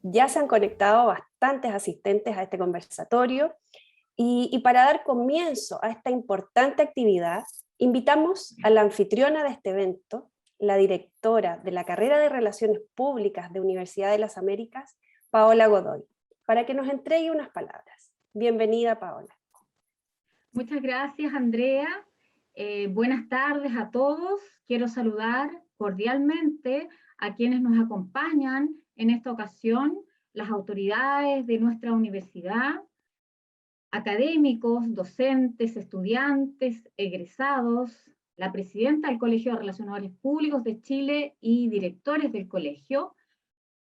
Ya se han conectado bastantes asistentes a este conversatorio y para dar comienzo a esta importante actividad, invitamos a la anfitriona de este evento, la directora de la carrera de Relaciones Públicas de Universidad de las Américas, Paola Godoy, para que nos entregue unas palabras. Bienvenida, Paola. Muchas gracias, Andrea. Buenas tardes a todos. Quiero saludar cordialmente a quienes nos acompañan en esta ocasión, las autoridades de nuestra universidad, académicos, docentes, estudiantes, egresados, la presidenta del Colegio de Relacionadores Públicos de Chile y directores del colegio,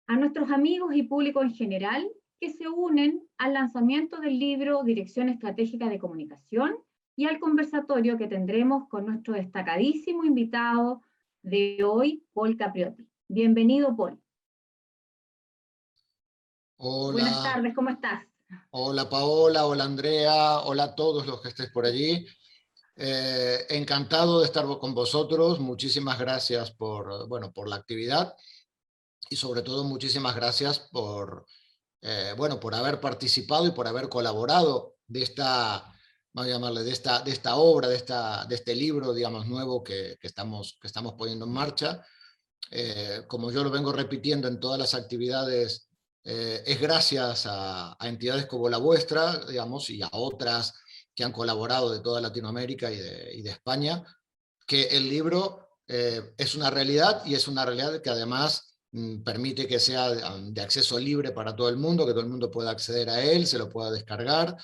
a nuestros amigos y público en general que se unen al lanzamiento del libro Dirección Estratégica de Comunicación y al conversatorio que tendremos con nuestro destacadísimo invitado de hoy, Paul Capriotti. Bienvenido, Paul. Hola. Buenas tardes, ¿cómo estás? Hola, Paola, hola, Andrea, hola a todos los que estéis por allí. Encantado de estar con vosotros. Muchísimas gracias por la actividad y sobre todo muchísimas gracias por haber participado y por haber colaborado de esta, vamos a llamarle, de esta obra, de este libro, digamos, nuevo que estamos poniendo en marcha. Como yo lo vengo repitiendo en todas las actividades, es gracias a entidades como la vuestra, digamos, y a otras que han colaborado de toda Latinoamérica y de España, que el libro es una realidad, y es una realidad que además permite que sea de acceso libre para todo el mundo, que todo el mundo pueda acceder a él, se lo pueda descargar.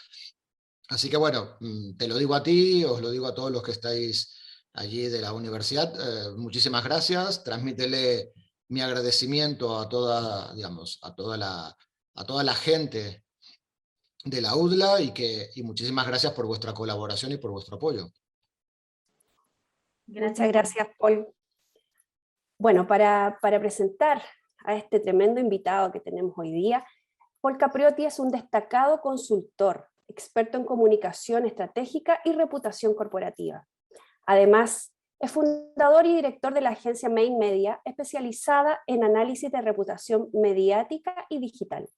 Así que bueno, te lo digo a ti, os lo digo a todos los que estáis allí de la universidad. Muchísimas gracias, transmítele mi agradecimiento a toda, digamos, a toda la gente de la UDLA y muchísimas gracias por vuestra colaboración y por vuestro apoyo. Muchas gracias, Paul. Bueno, para presentar a este tremendo invitado que tenemos hoy día, Paul Capriotti es un destacado consultor, experto en comunicación estratégica y reputación corporativa. Además, es fundador y director de la agencia Main Media, especializada en análisis de reputación mediática y digital.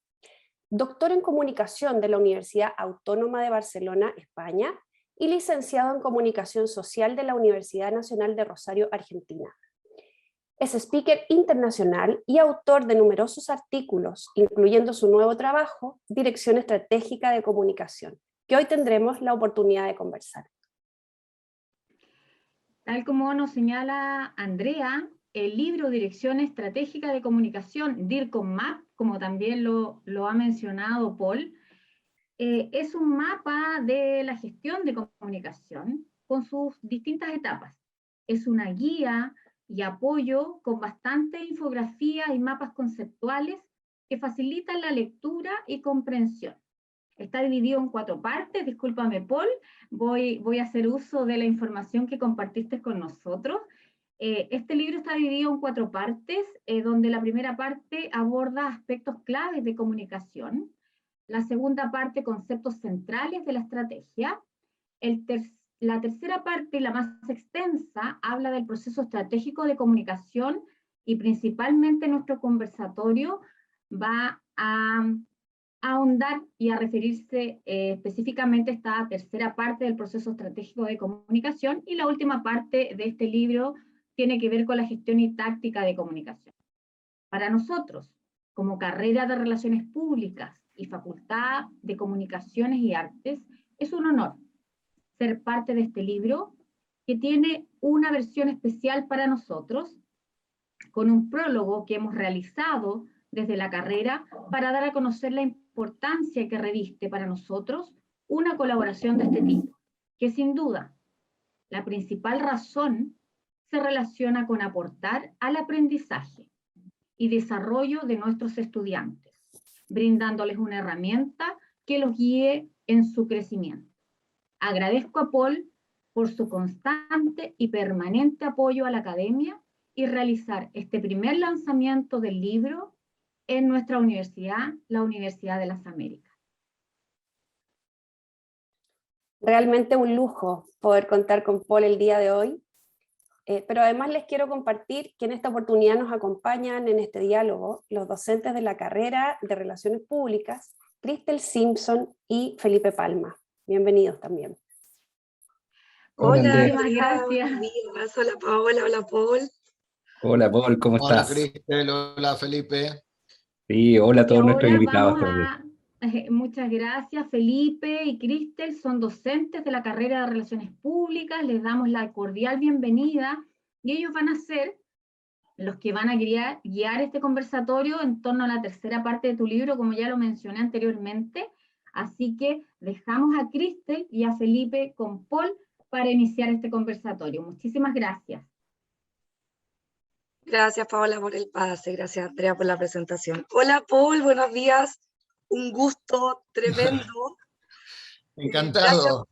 Doctor en comunicación de la Universidad Autónoma de Barcelona, España, y licenciado en comunicación social de la Universidad Nacional de Rosario, Argentina. Es speaker internacional y autor de numerosos artículos, incluyendo su nuevo trabajo, Dirección Estratégica de Comunicación, que hoy tendremos la oportunidad de conversar. Tal como nos señala Andrea, el libro Dirección Estratégica de Comunicación, DIRCOM-MAP, como también lo ha mencionado Paul, es un mapa de la gestión de comunicación con sus distintas etapas. Es una guía y apoyo con bastante infografía y mapas conceptuales que facilitan la lectura y comprensión. Está dividido en 4 partes, discúlpame Paul, voy a hacer uso de la información que compartiste con nosotros. Este libro está dividido en 4 partes, donde la primera parte aborda aspectos claves de comunicación, la segunda parte conceptos centrales de la estrategia, la tercera parte, la más extensa, habla del proceso estratégico de comunicación y principalmente nuestro conversatorio va a ahondar y a referirse específicamente a esta tercera parte del proceso estratégico de comunicación, y la última parte de este libro tiene que ver con la gestión y táctica de comunicación. Para nosotros, como carrera de Relaciones Públicas y Facultad de Comunicaciones y Artes, es un honor ser parte de este libro, que tiene una versión especial para nosotros, con un prólogo que hemos realizado desde la carrera para dar a conocer la importancia que reviste para nosotros una colaboración de este tipo, que sin duda la principal razón se relaciona con aportar al aprendizaje y desarrollo de nuestros estudiantes, brindándoles una herramienta que los guíe en su crecimiento. Agradezco a Paul por su constante y permanente apoyo a la academia y realizar este primer lanzamiento del libro en nuestra universidad, la Universidad de las Américas. Realmente un lujo poder contar con Paul el día de hoy. Pero además les quiero compartir que en esta oportunidad nos acompañan en este diálogo los docentes de la carrera de Relaciones Públicas, Cristel Simpson y Felipe Palma. Bienvenidos también. Hola, Muchísimas Andrea, gracias. buenos días. Hola, Paola, hola, Paul. Hola Paul, ¿cómo Hola estás? Cristel, hola Felipe. Sí, hola a Y todos nuestros ahora invitados vamos también. muchas gracias. Felipe y Cristel son docentes de la carrera de Relaciones Públicas, les damos la cordial bienvenida y ellos van a ser los que van a guiar este conversatorio en torno a la tercera parte de tu libro, como ya lo mencioné anteriormente. Así que dejamos a Cristel y a Felipe con Paul para iniciar este conversatorio. Muchísimas gracias. Gracias, Paola, por el pase. Gracias, Andrea, por la presentación. Hola, Paul, buenos días. Un gusto tremendo. Encantado.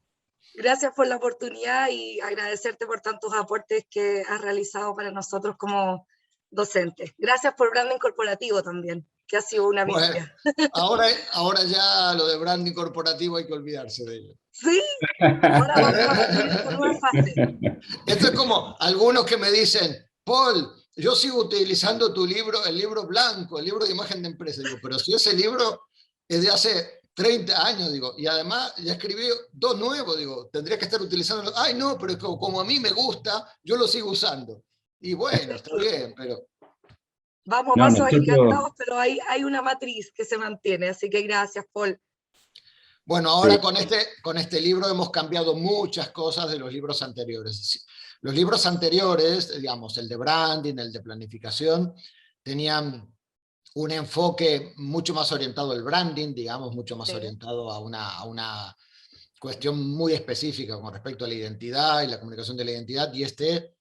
Gracias por la oportunidad y agradecerte por tantos aportes que has realizado para nosotros como docentes. Gracias por branding corporativo también, que ha sido una Bueno, misia. ahora ya lo de branding corporativo hay que olvidarse de ello. Sí, ahora vamos a partir esta nueva fase. Esto es como algunos que me dicen, Paul, yo sigo utilizando tu libro, el libro blanco, el libro de imagen de empresa. Digo, pero si ese libro es de hace 30 años, digo, y además ya escribí 2 nuevos, digo, tendría que estar utilizando. Ay, no, pero como a mí me gusta, yo lo sigo usando. Y bueno, está bien, pero... Vamos a No, pasos nosotros, agigantados, pero hay una matriz que se mantiene, así que gracias, Paul. Bueno, ahora sí, con este libro hemos cambiado muchas cosas de los libros anteriores. Los libros anteriores, digamos, el de branding, el de planificación, tenían un enfoque mucho más orientado al branding, digamos, mucho más Sí. orientado a una cuestión muy específica con respecto a la identidad y la comunicación de la identidad, y este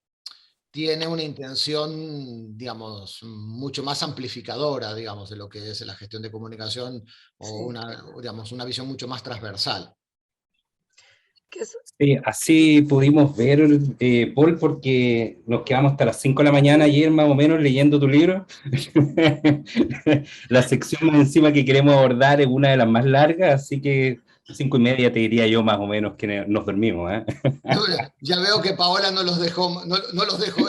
tiene una intención, digamos, mucho más amplificadora, digamos, de lo que es la gestión de comunicación o Sí. digamos, una visión mucho más transversal. sí, así pudimos ver, Paul, porque nos quedamos hasta las 5 de la mañana ayer más o menos leyendo tu libro. La sección más encima que queremos abordar es una de las más largas, así que 5:30 te diría yo más o menos que nos dormimos, ¿eh? Ya veo que Paola no los dejó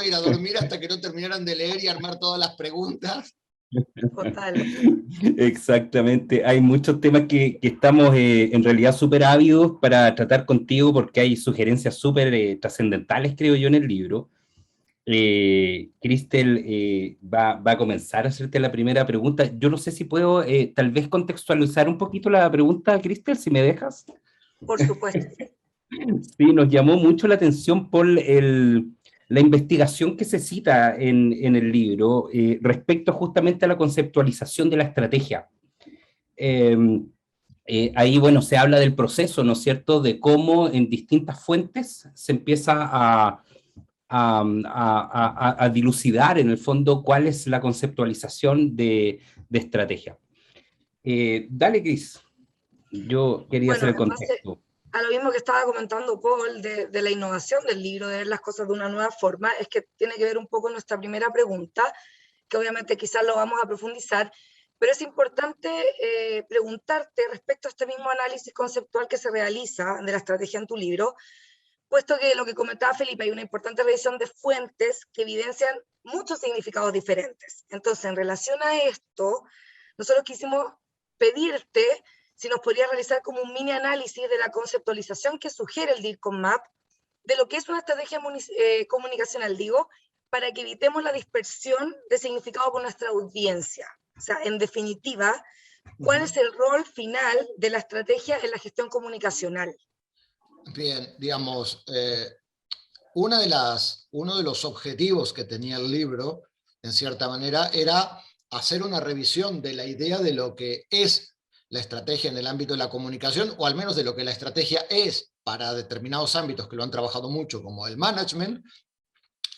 ir a dormir hasta que no terminaran de leer y armar todas las preguntas. Total. Exactamente, hay muchos temas que estamos en realidad súper ávidos para tratar contigo porque hay sugerencias súper trascendentales, creo yo, en el libro. Cristel va a comenzar a hacerte la primera pregunta. Yo no sé si puedo tal vez contextualizar un poquito la pregunta, Cristel, si me dejas. Por supuesto. Sí, nos llamó mucho la atención por la investigación que se cita en el libro respecto justamente a la conceptualización de la estrategia. Ahí, bueno, se habla del proceso, ¿no es cierto?, de cómo en distintas fuentes se empieza a dilucidar en el fondo cuál es la conceptualización de estrategia. Dale, Cris, yo quería hacer Bueno, el en base contexto. a lo mismo que estaba comentando Paul de la innovación del libro, de ver las cosas de una nueva forma, es que tiene que ver un poco nuestra primera pregunta, que obviamente quizás lo vamos a profundizar, pero es importante preguntarte respecto a este mismo análisis conceptual que se realiza de la estrategia en tu libro, puesto que lo que comentaba Felipe, hay una importante revisión de fuentes que evidencian muchos significados diferentes. Entonces, en relación a esto, nosotros quisimos pedirte si nos podría realizar como un mini análisis de la conceptualización que sugiere el DIRCOM MAP de lo que es una estrategia comunicacional, digo, para que evitemos la dispersión de significado por nuestra audiencia. O sea, en definitiva, ¿cuál es el rol final de la estrategia en la gestión comunicacional? Bien, digamos, uno de los objetivos que tenía el libro, en cierta manera, era hacer una revisión de la idea de lo que es la estrategia en el ámbito de la comunicación, o al menos de lo que la estrategia es para determinados ámbitos que lo han trabajado mucho, como el management,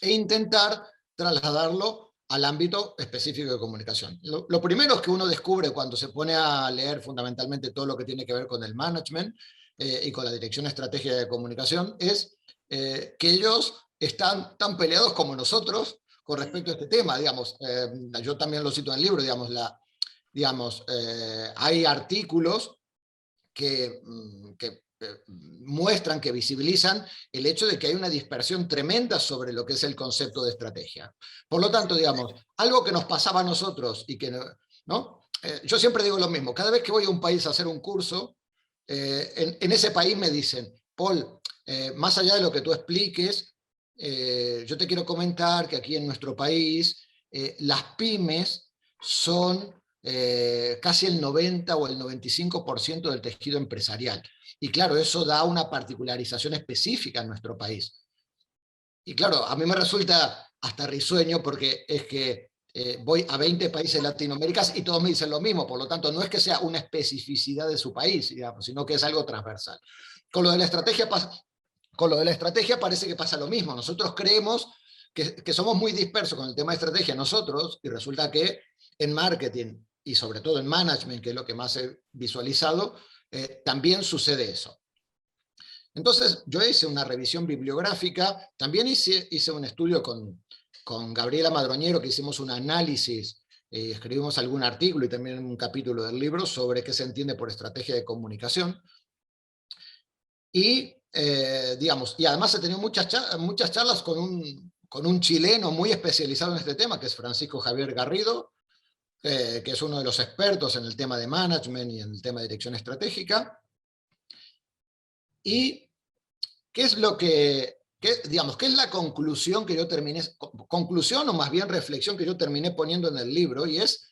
e intentar trasladarlo al ámbito específico de comunicación. Lo primero es que uno descubre cuando se pone a leer fundamentalmente todo lo que tiene que ver con el management y con la dirección estratégica de comunicación es que ellos están tan peleados como nosotros con respecto a este tema. Digamos, yo también lo cito en el libro, digamos, hay artículos que muestran, que visibilizan el hecho de que hay una dispersión tremenda sobre lo que es el concepto de estrategia. Por lo tanto, digamos, algo que nos pasaba a nosotros y que, ¿no? Yo siempre digo lo mismo, cada vez que voy a un país a hacer un curso, en ese país me dicen, Paul, más allá de lo que tú expliques, yo te quiero comentar que aquí en nuestro país las pymes son casi el 90 o el 95% del tejido empresarial. Y claro, eso da una particularización específica en nuestro país. Y claro, a mí me resulta hasta risueño porque es que voy a 20 países latinoamericanos y todos me dicen lo mismo, por lo tanto no es que sea una especificidad de su país, digamos, sino que es algo transversal. Con lo de la estrategia parece que pasa lo mismo. Nosotros creemos que somos muy dispersos con el tema de estrategia nosotros, y resulta que en marketing y sobre todo en management, que es lo que más he visualizado, también sucede eso. Entonces yo hice una revisión bibliográfica, también hice un estudio con Gabriela Madroñero, que hicimos un análisis, escribimos algún artículo y también un capítulo del libro sobre qué se entiende por estrategia de comunicación. Y, digamos, y además he tenido muchas charlas con un chileno muy especializado en este tema, que es Francisco Javier Garrido, que es uno de los expertos en el tema de management y en el tema de dirección estratégica. ¿Y qué es lo digamos, qué es la conclusión que yo terminé, conclusión o más bien reflexión que yo terminé poniendo en el libro? Y es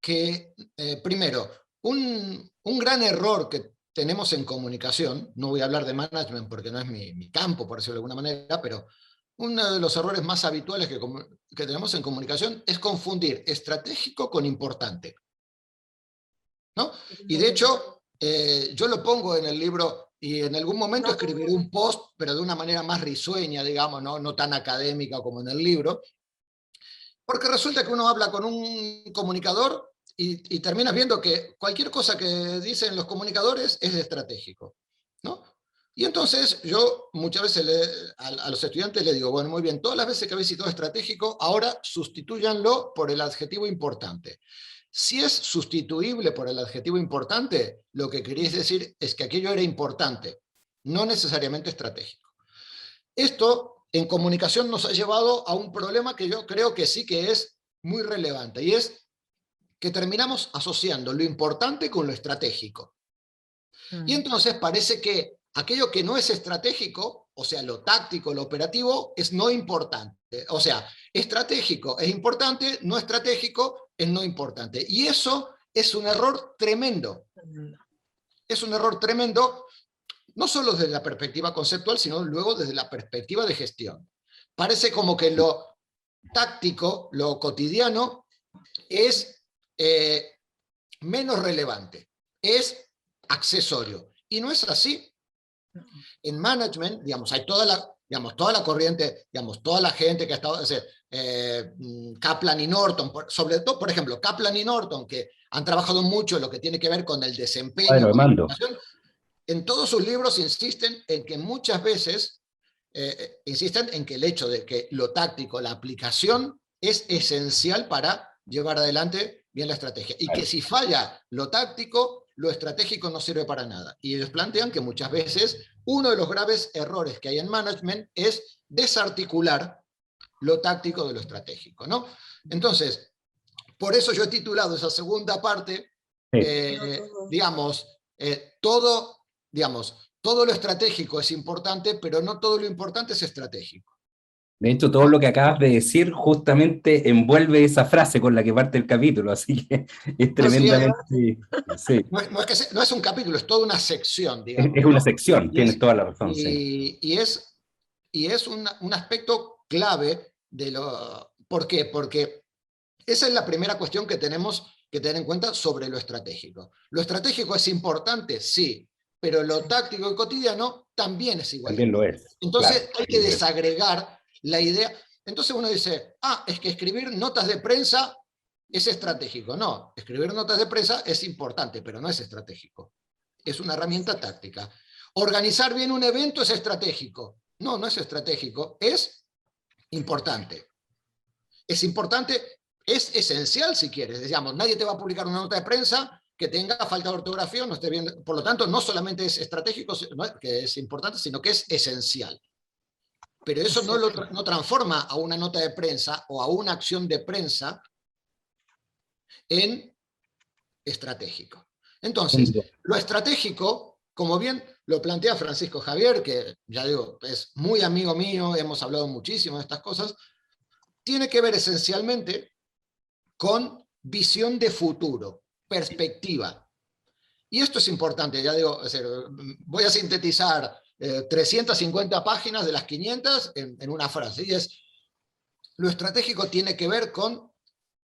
que, primero, un gran error que tenemos en comunicación, no voy a hablar de management porque no es mi campo, por decirlo de alguna manera, pero uno de los errores más habituales que tenemos en comunicación es confundir estratégico con importante, ¿no? Y de hecho, yo lo pongo en el libro y en algún momento escribiré un post, pero de una manera más risueña, digamos, no tan académica como en el libro, porque resulta que uno habla con un comunicador y terminas viendo que cualquier cosa que dicen los comunicadores es estratégico, ¿no? Y entonces yo muchas veces a los estudiantes les digo, bueno, muy bien, todas las veces que habéis citado estratégico, ahora sustitúyanlo por el adjetivo importante. Si es sustituible por el adjetivo importante, lo que queréis decir es que aquello era importante, no necesariamente estratégico. Esto en comunicación nos ha llevado a un problema que yo creo que sí que es muy relevante, y es que terminamos asociando lo importante con lo estratégico. Y entonces parece que aquello que no es estratégico, o sea, lo táctico, lo operativo, es no importante. O sea, estratégico es importante, no estratégico es no importante. Y eso es un error tremendo. Es un error tremendo, no solo desde la perspectiva conceptual, sino luego desde la perspectiva de gestión. Parece como que lo táctico, lo cotidiano, es menos relevante, es accesorio. Y no es así. En management, digamos, hay toda la corriente, digamos, toda la gente que ha estado, Kaplan y Norton, sobre todo, por ejemplo, Kaplan y Norton, que han trabajado mucho en lo que tiene que ver con el desempeño, en todos sus libros insisten en que muchas veces, insisten en que el hecho de que lo táctico, la aplicación, es esencial para llevar adelante bien la estrategia. Y que si falla lo táctico, lo estratégico no sirve para nada. Y ellos plantean que muchas veces uno de los graves errores que hay en management es desarticular lo táctico de lo estratégico, ¿no? Entonces, por eso yo he titulado esa segunda parte, todo lo estratégico es importante, pero no todo lo importante es estratégico. De hecho, todo lo que acabas de decir justamente envuelve esa frase con la que parte el capítulo, así que es tremendamente... Sí. No es un capítulo, es toda una sección, digamos. Es una sección, tienes toda la razón. Y es un aspecto clave de lo... ¿Por qué? Porque esa es la primera cuestión que tenemos que tener en cuenta sobre lo estratégico. ¿Lo estratégico es importante? Sí, pero lo táctico y cotidiano también es igual. También lo es. Entonces claro, hay que desagregar la idea. Entonces uno dice, es que escribir notas de prensa es estratégico. No, escribir notas de prensa es importante, pero no es estratégico. Es una herramienta táctica. Organizar bien un evento es estratégico. No, no es estratégico, es importante. Es importante, es esencial si quieres. Digamos, nadie te va a publicar una nota de prensa que tenga falta de ortografía, no esté bien. Por lo tanto, no solamente es estratégico, que es importante, sino que es esencial. Pero eso no transforma a una nota de prensa o a una acción de prensa en estratégico. Entonces, lo estratégico, como bien lo plantea Francisco Javier, que ya digo, es muy amigo mío, hemos hablado muchísimo de estas cosas, tiene que ver esencialmente con visión de futuro, perspectiva. Y esto es importante, ya digo, voy a sintetizar 350 páginas de las 500 en una frase, y es: lo estratégico tiene que ver con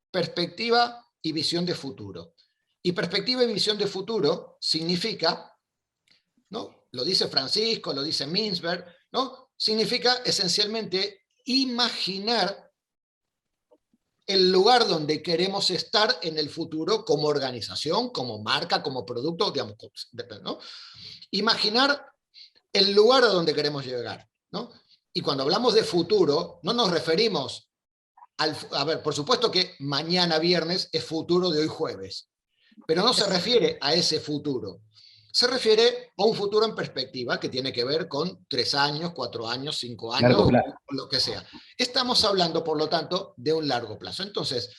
perspectiva y visión de futuro. Y perspectiva y visión de futuro significa, ¿no?, lo dice Francisco, lo dice Mintzberg, ¿no?, significa esencialmente imaginar el lugar donde queremos estar en el futuro como organización, como marca, como producto, digamos, ¿no? Imaginar el lugar a donde queremos llegar, ¿no? Y cuando hablamos de futuro, no nos referimos a ver, por supuesto que mañana viernes es futuro de hoy jueves, pero no se refiere a ese futuro. Se refiere a un futuro en perspectiva que tiene que ver con 3 años, 4 años, 5 años, o lo que sea. Estamos hablando, por lo tanto, de un largo plazo. Entonces,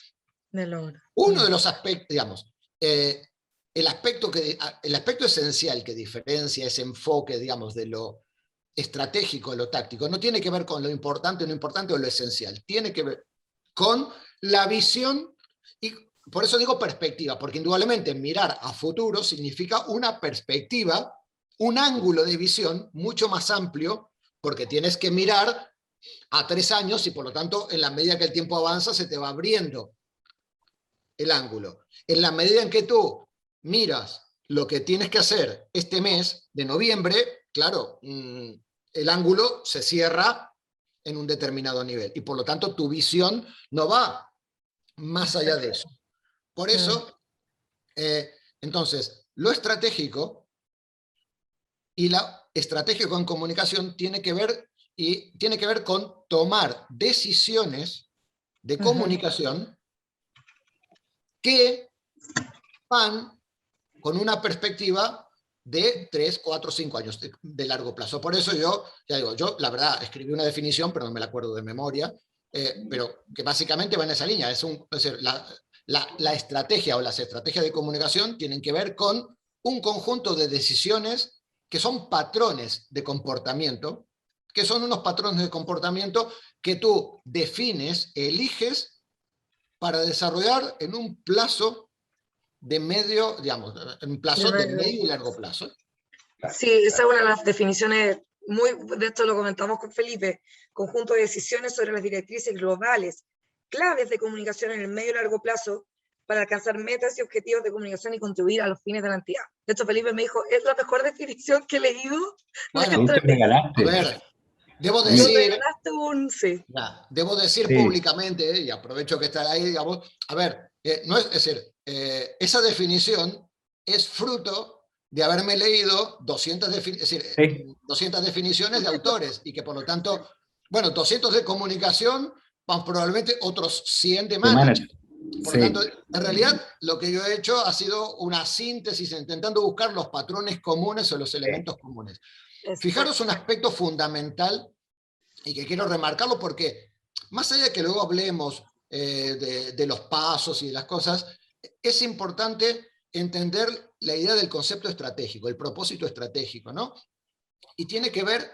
uno de los aspectos, digamos, el aspecto esencial que diferencia ese enfoque, digamos, de lo estratégico, lo táctico, no tiene que ver con lo importante, no importante o lo esencial. Tiene que ver con la visión, y por eso digo perspectiva, porque indudablemente mirar a futuro significa una perspectiva, un ángulo de visión mucho más amplio, porque tienes que mirar a 3 años y por lo tanto en la medida que el tiempo avanza se te va abriendo el ángulo. En la medida en que tú miras lo que tienes que hacer este mes de noviembre, claro, el ángulo se cierra en un determinado nivel y por lo tanto tu visión no va más allá de eso. Por eso, entonces, lo estratégico y la estrategia en comunicación tiene que ver con tomar decisiones de comunicación que van con una perspectiva de 3, 4, 5 años de largo plazo. Por eso yo, ya digo, yo la verdad escribí una definición, pero no me la acuerdo de memoria, pero que básicamente va en esa línea. Es decir, la estrategia o las estrategias de comunicación tienen que ver con un conjunto de decisiones que son patrones de comportamiento, que son unos patrones de comportamiento que tú defines, eliges para desarrollar en un plazo de medio, digamos, en un plazo de medio y largo plazo. Sí, esa es una de las definiciones, de esto lo comentamos con Felipe, conjunto de decisiones sobre las directrices globales, claves de comunicación en el medio y largo plazo para alcanzar metas y objetivos de comunicación y contribuir a los fines de la entidad. De hecho, Felipe me dijo, es la mejor definición que he leído. Bueno, a ver, debo decir, sí. Públicamente, y aprovecho que está ahí, digamos, a ver, no es decir, esa definición es fruto de haberme leído 200 definiciones de autores, y que por lo tanto, bueno, 200 de comunicación, probablemente otros 100 de management. Por lo tanto, en realidad, lo que yo he hecho ha sido una síntesis intentando buscar los patrones comunes o los elementos comunes. Fijaros un aspecto fundamental y que quiero remarcarlo porque, más allá de que luego hablemos de los pasos y de las cosas, es importante entender la idea del concepto estratégico, el propósito estratégico, ¿no? Y tiene que ver,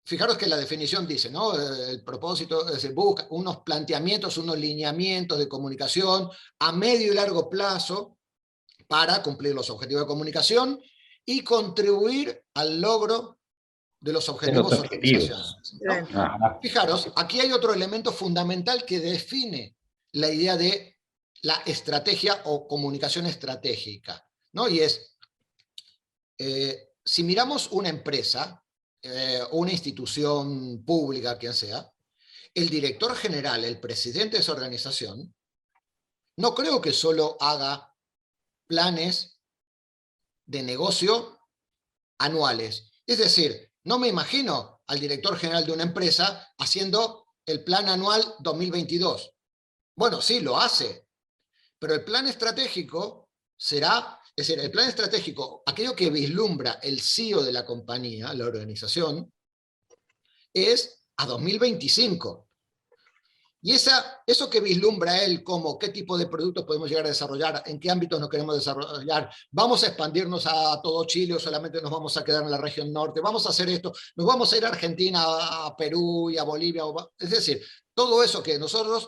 fijaros que la definición dice, ¿no? El propósito busca unos planteamientos, unos lineamientos de comunicación a medio y largo plazo para cumplir los objetivos de comunicación y contribuir al logro de los objetivos organizacionales, ¿no? Fijaros, aquí hay otro elemento fundamental que define la idea de la estrategia o comunicación estratégica, ¿no? Y es, si miramos una empresa, una institución pública, quien sea, el director general, el presidente de esa organización, no creo que solo haga planes de negocio anuales. Es decir, no me imagino al director general de una empresa haciendo el plan anual 2022. Bueno, sí, lo hace, pero el plan estratégico será Es decir, el plan estratégico, aquello que vislumbra el CEO de la compañía, la organización, es a 2025. Y eso que vislumbra él como qué tipo de productos podemos llegar a desarrollar, en qué ámbitos nos queremos desarrollar, vamos a expandirnos a todo Chile o solamente nos vamos a quedar en la región norte, vamos a hacer esto, nos vamos a ir a Argentina, a Perú y a Bolivia. Es decir, todo eso que nosotros,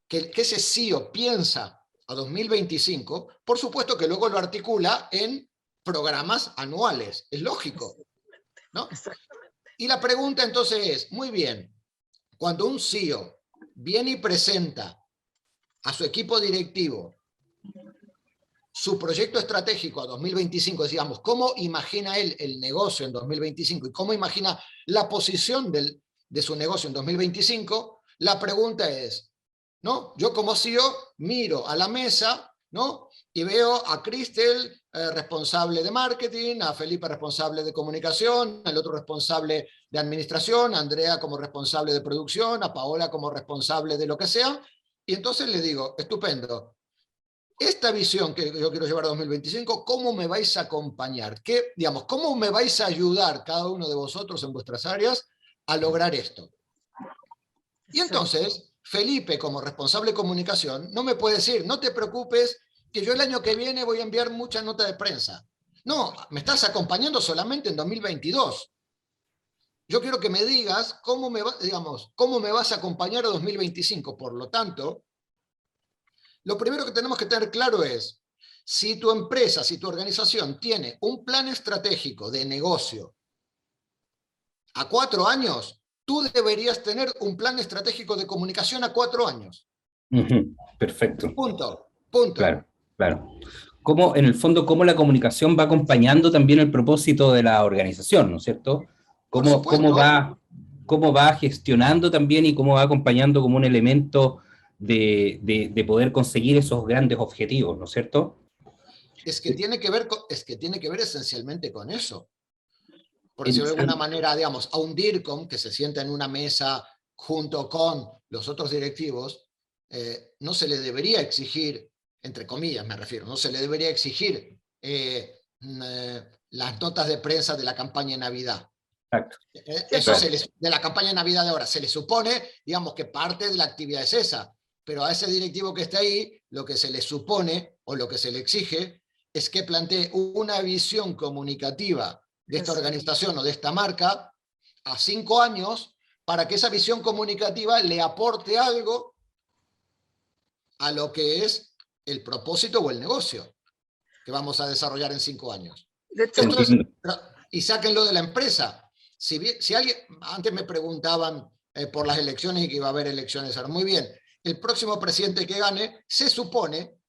que ese CEO piensa a 2025, por supuesto que luego lo articula en programas anuales, es lógico, ¿no? Y la pregunta entonces es, muy bien, cuando un CEO viene y presenta a su equipo directivo su proyecto estratégico a 2025, digamos, cómo imagina él el negocio en 2025 y cómo imagina la posición de su negocio en 2025, la pregunta es, ¿no? Yo como CEO miro a la mesa, ¿no? Y veo a Cristel, responsable de marketing, a Felipe, responsable de comunicación, al otro responsable de administración, a Andrea como responsable de producción, a Paola como responsable de lo que sea, y entonces le digo, estupendo, esta visión que yo quiero llevar a 2025, ¿cómo me vais a acompañar? Digamos, ¿cómo me vais a ayudar cada uno de vosotros en vuestras áreas a lograr esto? Y entonces, Felipe, como responsable de comunicación, no me puede decir, no te preocupes, que yo el año que viene voy a enviar mucha nota de prensa. No, me estás acompañando solamente en 2022. Yo quiero que me digas cómo me vas a acompañar a 2025. Por lo tanto, lo primero que tenemos que tener claro es, si tu empresa, si tu organización tiene un plan estratégico de negocio a 4 años, tú deberías tener un plan estratégico de comunicación a 4 años. Perfecto. Punto. Claro, claro. Cómo, en el fondo, cómo la comunicación va acompañando también el propósito de la organización, ¿no es cierto? Cómo va gestionando también y cómo va acompañando como un elemento de poder conseguir esos grandes objetivos, ¿no es cierto? Es que tiene que ver esencialmente con eso. Por decirlo de alguna manera, digamos, a un DIRCOM que se sienta en una mesa junto con los otros directivos, no se le debería exigir, entre comillas me refiero, no se le debería exigir las notas de prensa de la campaña de Navidad. Exacto. Eso de la campaña de Navidad de ahora, se le supone, digamos, que parte de la actividad es esa, pero a ese directivo que está ahí, lo que se le supone o lo que se le exige es que plantee una visión comunicativa de esta organización o de esta marca a 5 años para que esa visión comunicativa le aporte algo a lo que es el propósito o el negocio que vamos a desarrollar en 5 años. De hecho, y sáquenlo de la empresa. Si alguien, antes me preguntaban por las elecciones y que iba a haber elecciones ahora. Muy bien, el próximo presidente que gane se supone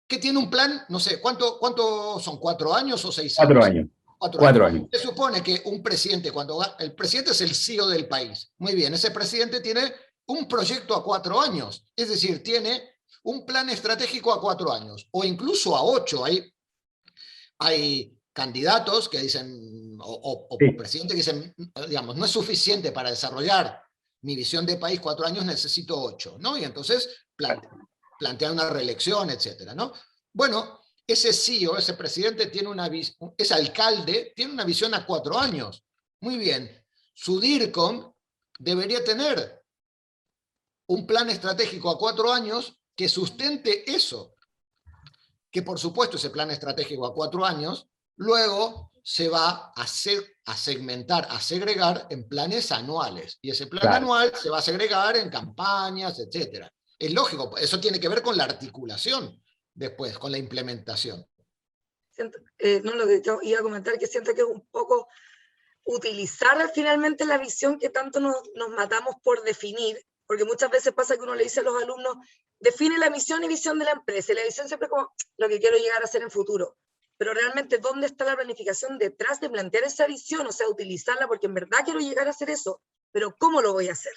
que tiene un plan, no sé, ¿cuánto son? ¿4 años o 6 años? 4 años. 4 años. Se supone que un presidente, el presidente es el CEO del país. Muy bien, ese presidente tiene un proyecto a 4 años. Es decir, tiene un plan estratégico a 4 años, o incluso a 8. Hay candidatos que dicen, o presidentes que dicen, digamos, no es suficiente para desarrollar mi visión de país 4 años, necesito 8, ¿no? Y entonces plantean una reelección, etcétera, ¿no? Bueno, ese CEO, ese presidente tiene ese alcalde tiene una visión a 4 años. Muy bien, su DIRCOM debería tener un plan estratégico a 4 años que sustente eso. Que por supuesto ese plan estratégico a 4 años luego se va a segmentar, a segregar en planes anuales. Y ese plan anual se va a segregar en campañas, etcétera. Es lógico, eso tiene que ver con la articulación después, con la implementación. Lo que yo iba a comentar, que siento que es un poco utilizar finalmente la visión que tanto nos matamos por definir, porque muchas veces pasa que uno le dice a los alumnos, define la misión y visión de la empresa, y la visión siempre es como lo que quiero llegar a hacer en futuro, pero realmente ¿dónde está la planificación detrás de plantear esa visión? O sea, utilizarla porque en verdad quiero llegar a hacer eso, pero ¿cómo lo voy a hacer?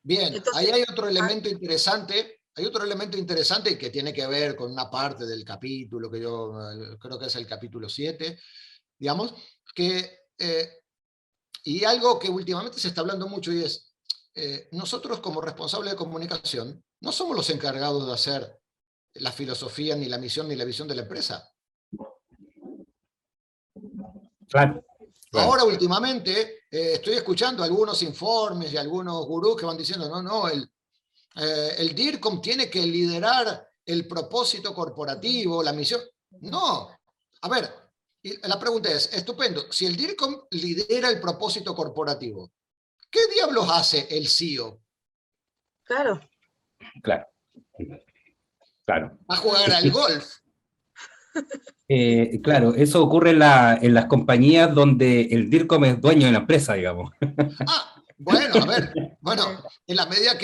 Bien, entonces, ahí hay otro elemento interesante. Hay otro elemento interesante que tiene que ver con una parte del capítulo, que yo creo que es el capítulo 7, digamos, y algo que últimamente se está hablando mucho y es, nosotros como responsables de comunicación no somos los encargados de hacer la filosofía, ni la misión, ni la visión de la empresa. Claro. Ahora últimamente estoy escuchando algunos informes y algunos gurús que van diciendo, no, el DIRCOM tiene que liderar el propósito corporativo, la misión. No, a ver, la pregunta es, estupendo, si el DIRCOM lidera el propósito corporativo, ¿qué diablos hace el CEO? Claro. Claro. Claro. A jugar al golf. Claro, eso ocurre en las compañías donde el DIRCOM es dueño de la empresa, digamos. Bueno, a ver, en la medida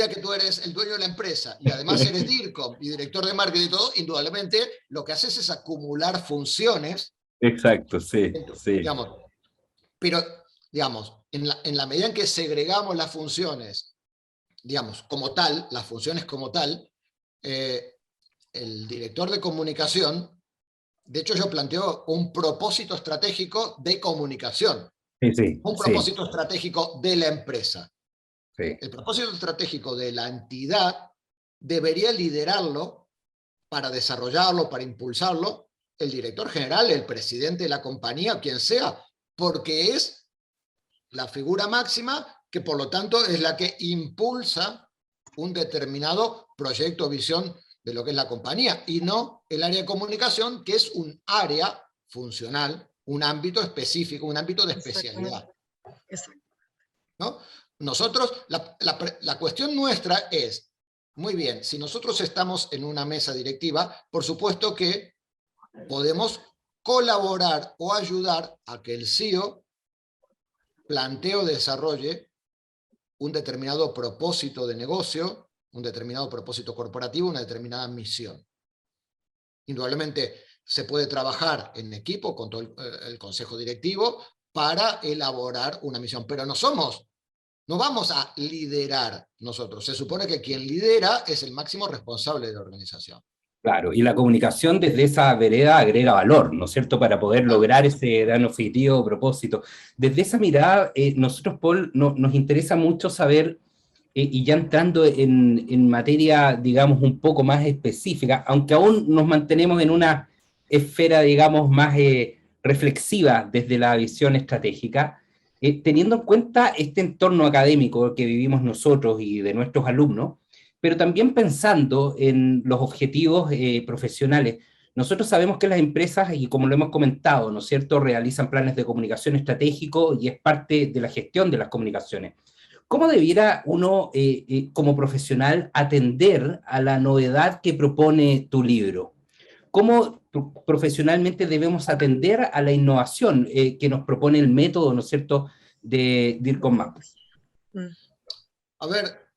que tú eres el dueño de la empresa y además eres DIRCOM y director de marketing y todo, indudablemente lo que haces es acumular funciones. Exacto, sí. Digamos, pero, digamos, en la medida en que segregamos las funciones, digamos, como tal, las funciones como tal, el director de comunicación, de hecho yo planteo un propósito estratégico de comunicación. Un propósito estratégico de la empresa. El propósito estratégico de la entidad debería liderarlo para desarrollarlo, para impulsarlo, el director general, el presidente de la compañía, quien sea, porque es la figura máxima que por lo tanto es la que impulsa un determinado proyecto o visión de lo que es la compañía, y no el área de comunicación, que es un área funcional, un ámbito específico, un ámbito de especialidad. Exacto. ¿No? Nosotros, la cuestión nuestra es, muy bien, si nosotros estamos en una mesa directiva, por supuesto que podemos colaborar o ayudar a que el CEO plantee o desarrolle un determinado propósito de negocio, un determinado propósito corporativo, una determinada misión. Indudablemente se puede trabajar en equipo con todo el consejo directivo para elaborar una misión, pero no vamos a liderar nosotros. Se supone que quien lidera es el máximo responsable de la organización. Claro, y la comunicación desde esa vereda agrega valor, ¿no es cierto?, para poder lograr ese gran objetivo o propósito. Desde esa mirada, nosotros, Paul, nos interesa mucho saber, y ya entrando en materia, digamos, un poco más específica, aunque aún nos mantenemos en una esfera, digamos, más reflexiva desde la visión estratégica, teniendo en cuenta este entorno académico que vivimos nosotros y de nuestros alumnos, pero también pensando en los objetivos profesionales. Nosotros sabemos que las empresas, y como lo hemos comentado, ¿no es cierto?, realizan planes de comunicación estratégico y es parte de la gestión de las comunicaciones. ¿Cómo debiera uno, como profesional, atender a la novedad que propone tu libro? ¿Cómo profesionalmente debemos atender a la innovación que nos propone el método, ¿no es cierto?, de DIRCOM MAP? A ver,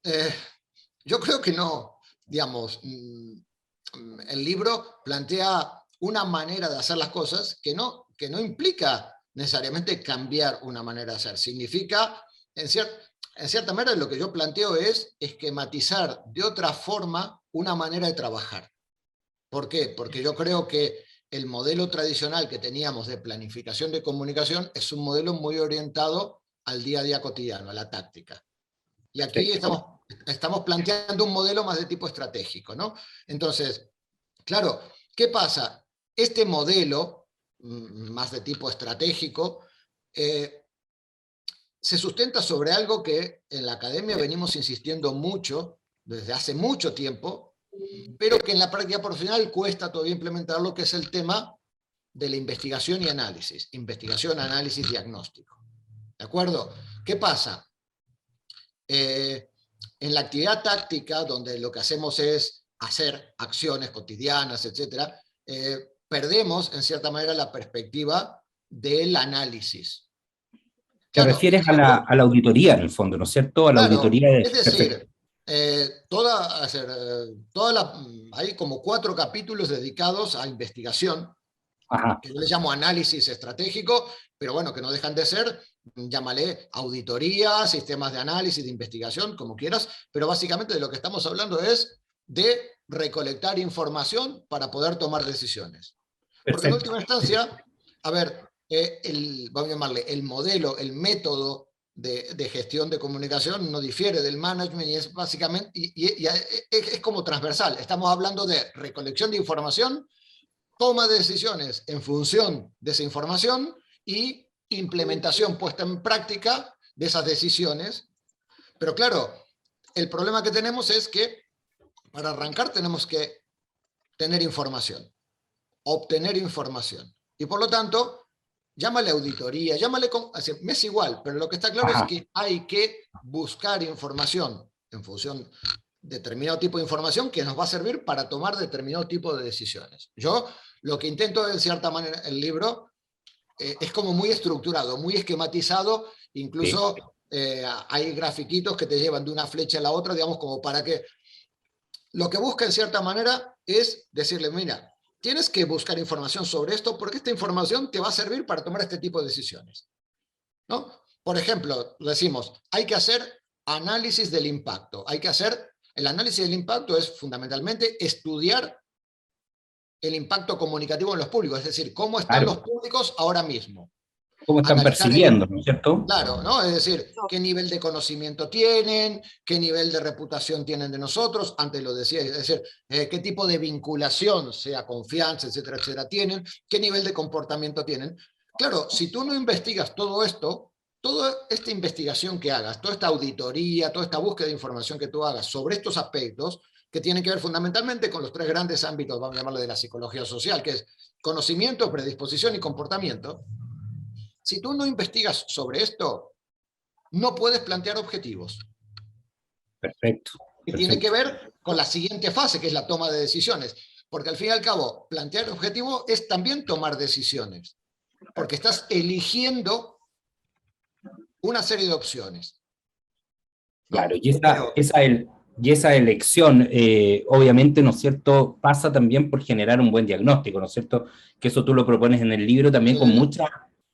yo creo que no, digamos, el libro plantea una manera de hacer las cosas que no implica necesariamente cambiar una manera de hacer. Significa, en cierta manera, lo que yo planteo es esquematizar de otra forma una manera de trabajar. ¿Por qué? Porque yo creo que el modelo tradicional que teníamos de planificación de comunicación es un modelo muy orientado al día a día cotidiano, a la táctica. Y aquí estamos planteando un modelo más de tipo estratégico, ¿no? Entonces, claro, ¿qué pasa? Este modelo, más de tipo estratégico, se sustenta sobre algo que en la academia venimos insistiendo mucho, desde hace mucho tiempo, pero que en la práctica profesional cuesta todavía implementarlo, que es el tema de la investigación y análisis. Investigación, análisis, diagnóstico. ¿De acuerdo? ¿Qué pasa? En la actividad táctica, donde lo que hacemos es hacer acciones cotidianas, etc., perdemos, en cierta manera, la perspectiva del análisis. Te refieres a la auditoría, en el fondo, ¿no es cierto? A la auditoría de... Es decir, hay como 4 capítulos dedicados a investigación, que yo les llamo análisis estratégico, pero bueno, que no dejan de ser, llámale auditoría, sistemas de análisis, de investigación, como quieras, pero básicamente de lo que estamos hablando es de recolectar información para poder tomar decisiones. Porque en última instancia, a ver, vamos a llamarle el modelo, el método de gestión de comunicación no difiere del management y es básicamente, es como transversal. Estamos hablando de recolección de información, toma de decisiones en función de esa información y implementación puesta en práctica de esas decisiones. Pero claro, el problema que tenemos es que para arrancar tenemos que tener información, obtener información. Y por lo tanto, llámale auditoría, me es igual, pero lo que está claro es que hay que buscar información en función de determinado tipo de información que nos va a servir para tomar determinado tipo de decisiones. Yo lo que intento de cierta manera, el libro es como muy estructurado, muy esquematizado, incluso hay grafiquitos que te llevan de una flecha a la otra, digamos, como para que lo que busca en cierta manera es decirle, mira, tienes que buscar información sobre esto porque esta información te va a servir para tomar este tipo de decisiones, ¿no? Por ejemplo, decimos, hay que hacer análisis del impacto. El análisis del impacto es fundamentalmente estudiar el impacto comunicativo en los públicos, es decir, cómo están los públicos ahora mismo. Cómo están percibiendo, ¿no es cierto? Claro, ¿no? Es decir, qué nivel de conocimiento tienen, qué nivel de reputación tienen de nosotros, antes lo decía, es decir, qué tipo de vinculación, sea confianza, etcétera, etcétera, tienen, qué nivel de comportamiento tienen. Claro, si tú no investigas todo esto, toda esta investigación que hagas, toda esta auditoría, toda esta búsqueda de información que tú hagas sobre estos aspectos, que tienen que ver fundamentalmente con los tres grandes ámbitos, vamos a llamarlo de la psicología social, que es conocimiento, predisposición y comportamiento. Si tú no investigas sobre esto, no puedes plantear objetivos. Perfecto. Y tiene que ver con la siguiente fase, que es la toma de decisiones. Porque al fin y al cabo, plantear objetivos es también tomar decisiones. Porque estás eligiendo una serie de opciones, ¿no? Claro, y esa elección, obviamente, ¿no es cierto?, pasa también por generar un buen diagnóstico, ¿no es cierto? Que eso tú lo propones en el libro también con mucha...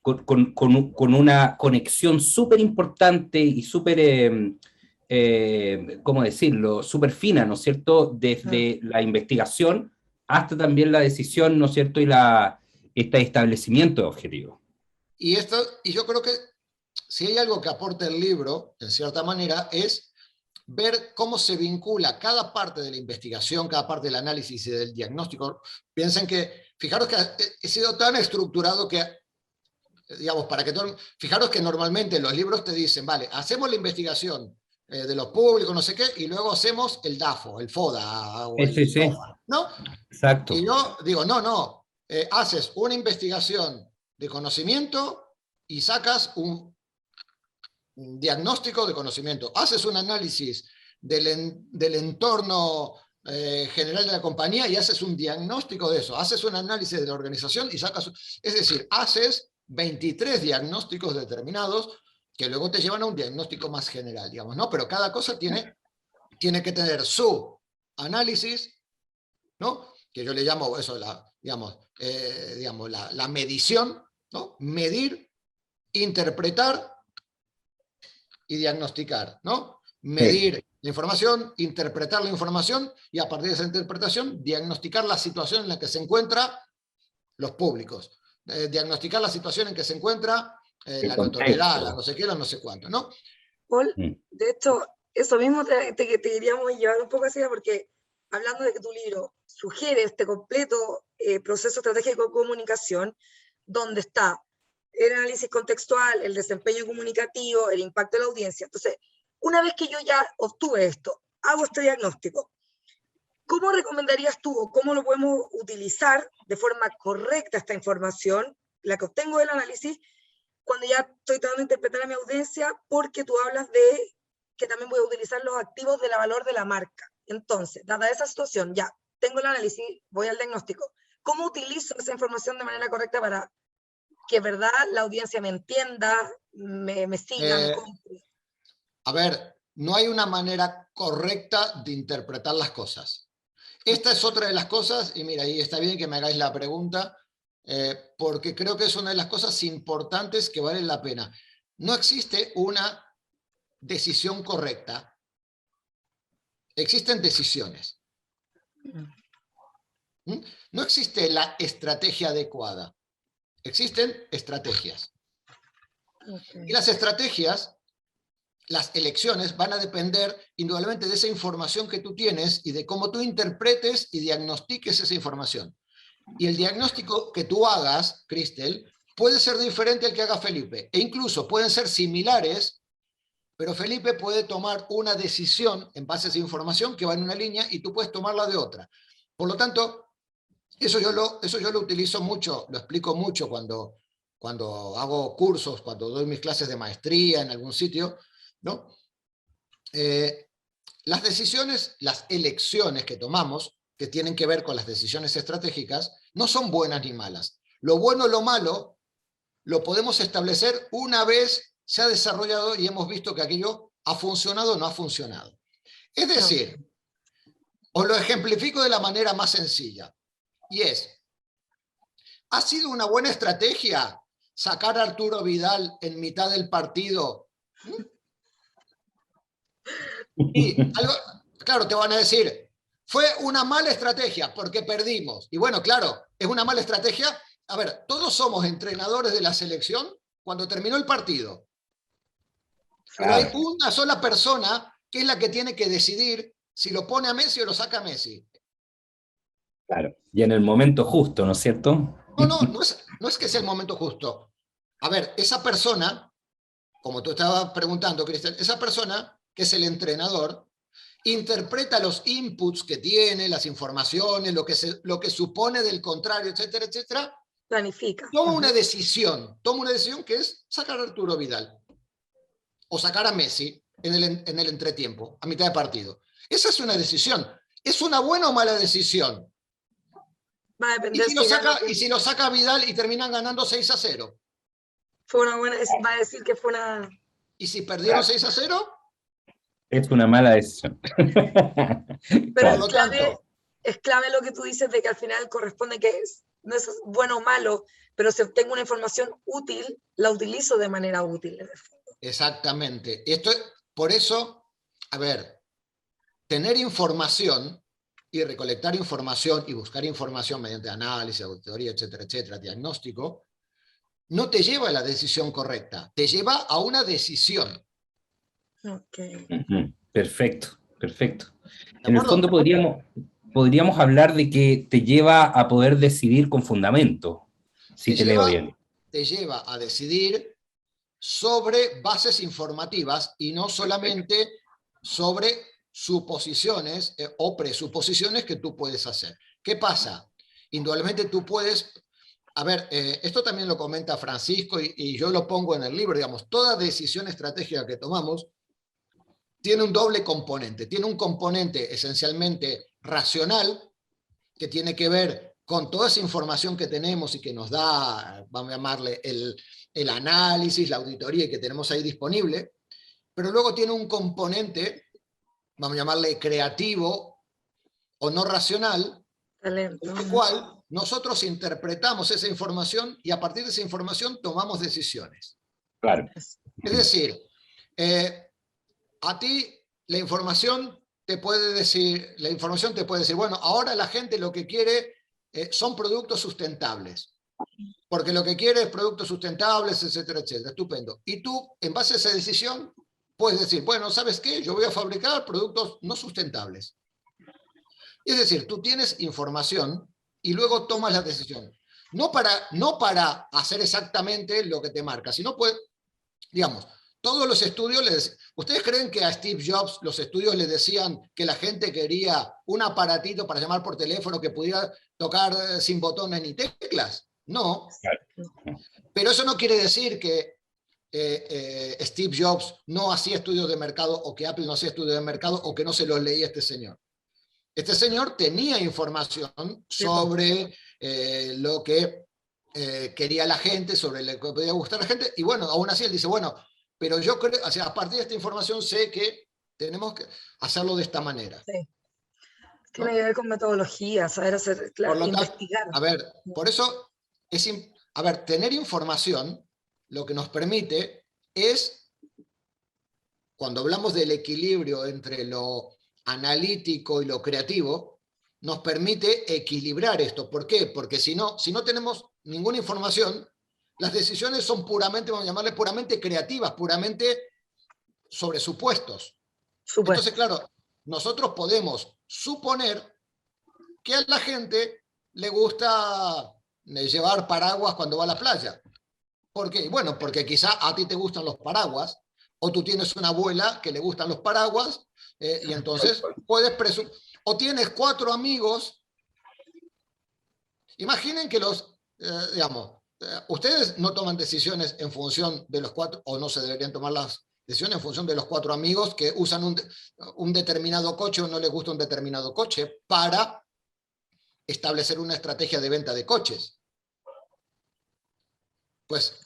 Con una conexión súper importante y súper, ¿cómo decirlo?, súper fina, ¿no es cierto?, desde la investigación hasta también la decisión, ¿no es cierto?, y este establecimiento de objetivos. Y yo creo que si hay algo que aporta el libro, en cierta manera, es ver cómo se vincula cada parte de la investigación, cada parte del análisis y del diagnóstico. Piensen que, fijaros que he sido tan estructurado que, digamos, fijaros que normalmente los libros te dicen, vale, hacemos la investigación de los públicos, no sé qué, y luego hacemos el DAFO, el FODA, o el FODA, ¿no? Exacto. Y yo digo, no, haces una investigación de conocimiento y sacas un diagnóstico de conocimiento, haces un análisis del entorno general de la compañía y haces un diagnóstico de eso, haces un análisis de la organización y sacas, es decir, haces 23 diagnósticos determinados que luego te llevan a un diagnóstico más general, digamos, ¿no? Pero cada cosa tiene que tener su análisis, ¿no? Que yo le llamo eso, la medición, ¿no? Medir, interpretar y diagnosticar, ¿no? Medir la información, interpretar la información y a partir de esa interpretación diagnosticar la situación en la que se encuentran los públicos. Diagnosticar la situación en que se encuentra la notoriedad, la no sé qué, la no sé cuánto, ¿no? Paul, de hecho, eso mismo te queríamos llevar un poco así, porque hablando de que tu libro sugiere este completo proceso estratégico de comunicación, donde está el análisis contextual, el desempeño comunicativo, el impacto de la audiencia. Entonces, una vez que yo ya obtuve esto, hago este diagnóstico, ¿cómo recomendarías tú o cómo lo podemos utilizar de forma correcta esta información, la que obtengo del análisis, cuando ya estoy tratando de interpretar a mi audiencia, porque tú hablas de que también voy a utilizar los activos de la valor de la marca? Entonces, dada esa situación, ya tengo el análisis, voy al diagnóstico, ¿cómo utilizo esa información de manera correcta para que, verdad, la audiencia me entienda, me siga, me compre? A ver, no hay una manera correcta de interpretar las cosas. Esta es otra de las cosas, y mira, ahí está bien que me hagáis la pregunta, porque creo que es una de las cosas importantes que valen la pena. No existe una decisión correcta. Existen decisiones. No existe la estrategia adecuada. Existen estrategias. Y las estrategias las elecciones van a depender indudablemente de esa información que tú tienes y de cómo tú interpretes y diagnostiques esa información. Y el diagnóstico que tú hagas, Cristel, puede ser diferente al que haga Felipe, e incluso pueden ser similares, pero Felipe puede tomar una decisión en base a esa información que va en una línea y tú puedes tomarla de otra. Por lo tanto, eso yo lo utilizo mucho, lo explico mucho cuando hago cursos, cuando doy mis clases de maestría en algún sitio, ¿no? Las decisiones, las elecciones que tomamos, que tienen que ver con las decisiones estratégicas, no son buenas ni malas. Lo bueno o lo malo lo podemos establecer una vez se ha desarrollado y hemos visto que aquello ha funcionado o no ha funcionado. Es decir, os lo ejemplifico de la manera más sencilla, y es, ¿ha sido una buena estrategia sacar a Arturo Vidal en mitad del partido? Y algo, claro, te van a decir, fue una mala estrategia porque perdimos. Y bueno, claro, es una mala estrategia. A ver, todos somos entrenadores de la selección cuando terminó el partido. Pero hay una sola persona que es la que tiene que decidir si lo pone a Messi o lo saca a Messi. Claro, y en el momento justo, ¿no es cierto? No es que sea el momento justo. A ver, esa persona, como tú estabas preguntando, Cristian, esa persona, que es el entrenador, interpreta los inputs que tiene, las informaciones, lo que supone del contrario, etcétera, etcétera. Planifica. Toma una decisión que es sacar a Arturo Vidal o sacar a Messi en el entretiempo, a mitad de partido. Esa es una decisión. ¿Es una buena o mala decisión? Va a depender ¿Y si lo saca Vidal y terminan ganando 6-0? Fue una buena, va a decir que fue una... ¿Y si perdieron 6-0? Es una mala decisión. Pero es clave lo que tú dices de que al final corresponde que no es bueno o malo, pero si obtengo una información útil, la utilizo de manera útil en el fondo. Exactamente. Por eso, a ver, tener información y recolectar información y buscar información mediante análisis, auditoría, etcétera, etcétera, diagnóstico, no te lleva a la decisión correcta, te lleva a una decisión. Okay. Perfecto, perfecto. En el fondo podríamos hablar de que te lleva a poder decidir con fundamento, si te leo bien. Te lleva a decidir sobre bases informativas y no solamente sobre suposiciones o presuposiciones que tú puedes hacer. ¿Qué pasa? Indudablemente tú puedes... A ver, esto también lo comenta Francisco y yo lo pongo en el libro, digamos, toda decisión estratégica que tomamos tiene un doble componente. Tiene un componente esencialmente racional, que tiene que ver con toda esa información que tenemos y que nos da, vamos a llamarle, el análisis, la auditoría que tenemos ahí disponible, pero luego tiene un componente, vamos a llamarle creativo o no racional, en el cual nosotros interpretamos esa información y a partir de esa información tomamos decisiones. Claro. Es decir, a ti la información te puede decir, bueno, ahora la gente lo que quiere son productos sustentables, porque lo que quiere es productos sustentables, etcétera, etcétera. Estupendo. Y tú, en base a esa decisión, puedes decir, bueno, ¿sabes qué? Yo voy a fabricar productos no sustentables. Es decir, tú tienes información y luego tomas la decisión. No para hacer exactamente lo que te marca, sino pues, digamos, todos los estudios, ¿ustedes creen que a Steve Jobs los estudios le decían que la gente quería un aparatito para llamar por teléfono que pudiera tocar sin botones ni teclas? No. Pero eso no quiere decir que Steve Jobs no hacía estudios de mercado o que Apple no hacía estudios de mercado o que no se los leía este señor. Este señor tenía información sobre lo que quería la gente, sobre lo que podía gustar a la gente, y bueno, aún así él dice, bueno, pero yo creo, o sea, a partir de esta información sé que tenemos que hacerlo de esta manera. Sí. Tiene que ver con metodología, saber hacer, claro, investigar. A ver, por eso, tener información, lo que nos permite es, cuando hablamos del equilibrio entre lo analítico y lo creativo, nos permite equilibrar esto. ¿Por qué? Porque si no tenemos ninguna información, las decisiones son puramente, vamos a llamarle puramente creativas, puramente sobre supuestos. Supuesto. Entonces, claro, nosotros podemos suponer que a la gente le gusta llevar paraguas cuando va a la playa. ¿Por qué? Bueno, porque quizá a ti te gustan los paraguas, o tú tienes una abuela que le gustan los paraguas, y entonces puedes presumir. O tienes 4 amigos. Imaginen que ustedes no toman decisiones en función de los 4, o no se deberían tomar las decisiones en función de los 4 amigos que usan un determinado coche o no les gusta un determinado coche para establecer una estrategia de venta de coches. Pues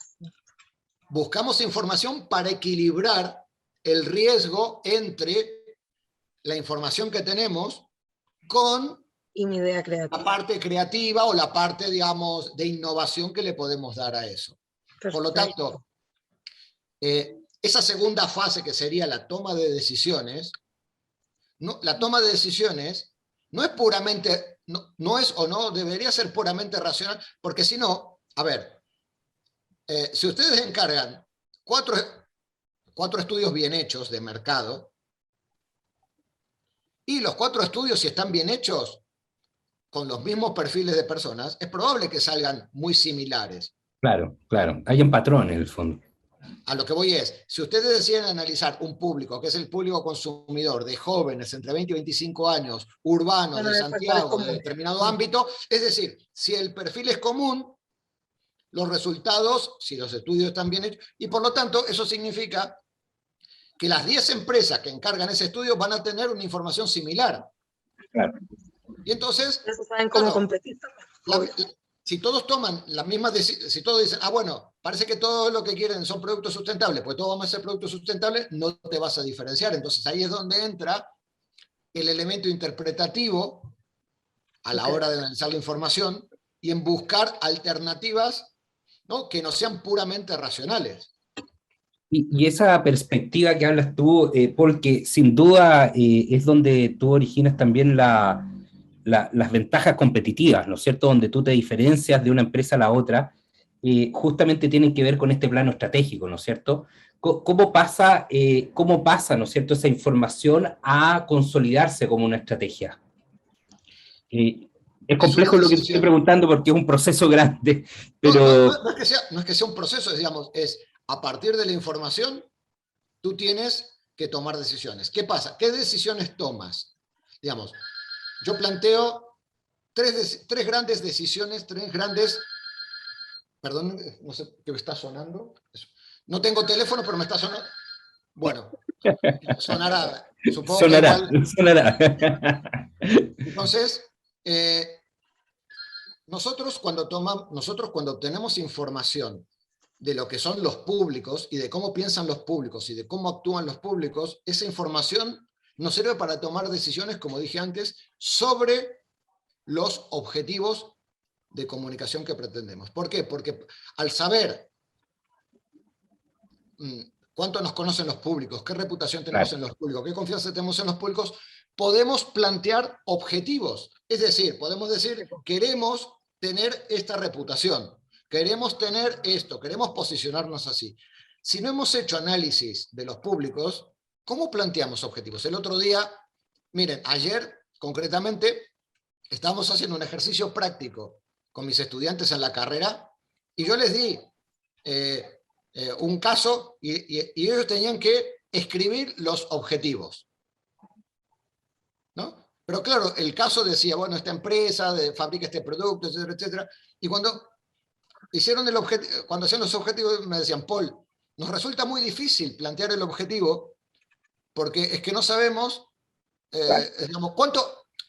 buscamos información para equilibrar el riesgo entre la información que tenemos con y mi idea creativa, la parte creativa o la parte, digamos, de innovación que le podemos dar a eso. Perfecto. Por lo tanto, esa segunda fase que sería la toma de decisiones, la toma de decisiones no es puramente, no es o no debería ser puramente racional, porque si no, a ver, si ustedes encargan 4 estudios bien hechos de mercado, y los 4 estudios, si están bien hechos, con los mismos perfiles de personas, es probable que salgan muy similares. Claro, claro. Hay un patrón en el fondo. A lo que voy es, si ustedes deciden analizar un público, que es el público consumidor de jóvenes entre 20 y 25 años, urbanos, de Santiago, de determinado ámbito, es decir, si el perfil es común, los resultados, si los estudios están bien hechos, y por lo tanto eso significa que las 10 empresas que encargan ese estudio van a tener una información similar. Claro. Y entonces, eso saben cómo competir también. Si todos toman las mismas decisiones, si todos dicen, bueno, parece que todo lo que quieren son productos sustentables, pues todos vamos a ser productos sustentables, no te vas a diferenciar. Entonces ahí es donde entra el elemento interpretativo a la hora de analizar la información y en buscar alternativas, ¿no?, que no sean puramente racionales. Y esa perspectiva que hablas tú, Paul, que sin duda es donde tú originas también las ventajas competitivas, ¿no es cierto?, donde tú te diferencias de una empresa a la otra, justamente tienen que ver con este plano estratégico, ¿no es cierto? ¿Cómo pasa, ¿no es cierto?, esa información a consolidarse como una estrategia? Es complejo lo que te estoy preguntando porque es un proceso grande, pero... No es que sea un proceso, digamos, es a partir de la información, tú tienes que tomar decisiones. ¿Qué pasa? ¿Qué decisiones tomas? Digamos, yo planteo tres grandes decisiones, perdón, no sé qué me está sonando. No tengo teléfono, pero me está sonando. Bueno, sonará, supongo. Sonará. Entonces, nosotros cuando obtenemos información de lo que son los públicos y de cómo piensan los públicos y de cómo actúan los públicos, esa información nos sirve para tomar decisiones, como dije antes, sobre los objetivos de comunicación que pretendemos. ¿Por qué? Porque al saber cuánto nos conocen los públicos, qué reputación tenemos en los públicos, qué confianza tenemos en los públicos, podemos plantear objetivos. Es decir, podemos decir, queremos tener esta reputación, queremos tener esto, queremos posicionarnos así. Si no hemos hecho análisis de los públicos, ¿cómo planteamos objetivos? El otro día, miren, ayer concretamente, estábamos haciendo un ejercicio práctico con mis estudiantes en la carrera y yo les di un caso y ellos tenían que escribir los objetivos, ¿no? Pero claro, el caso decía, bueno, esta empresa fabrica este producto, etcétera, etcétera. Y cuando hicieron cuando hacían los objetivos me decían, Paul, nos resulta muy difícil plantear el objetivo porque es que no sabemos, digamos,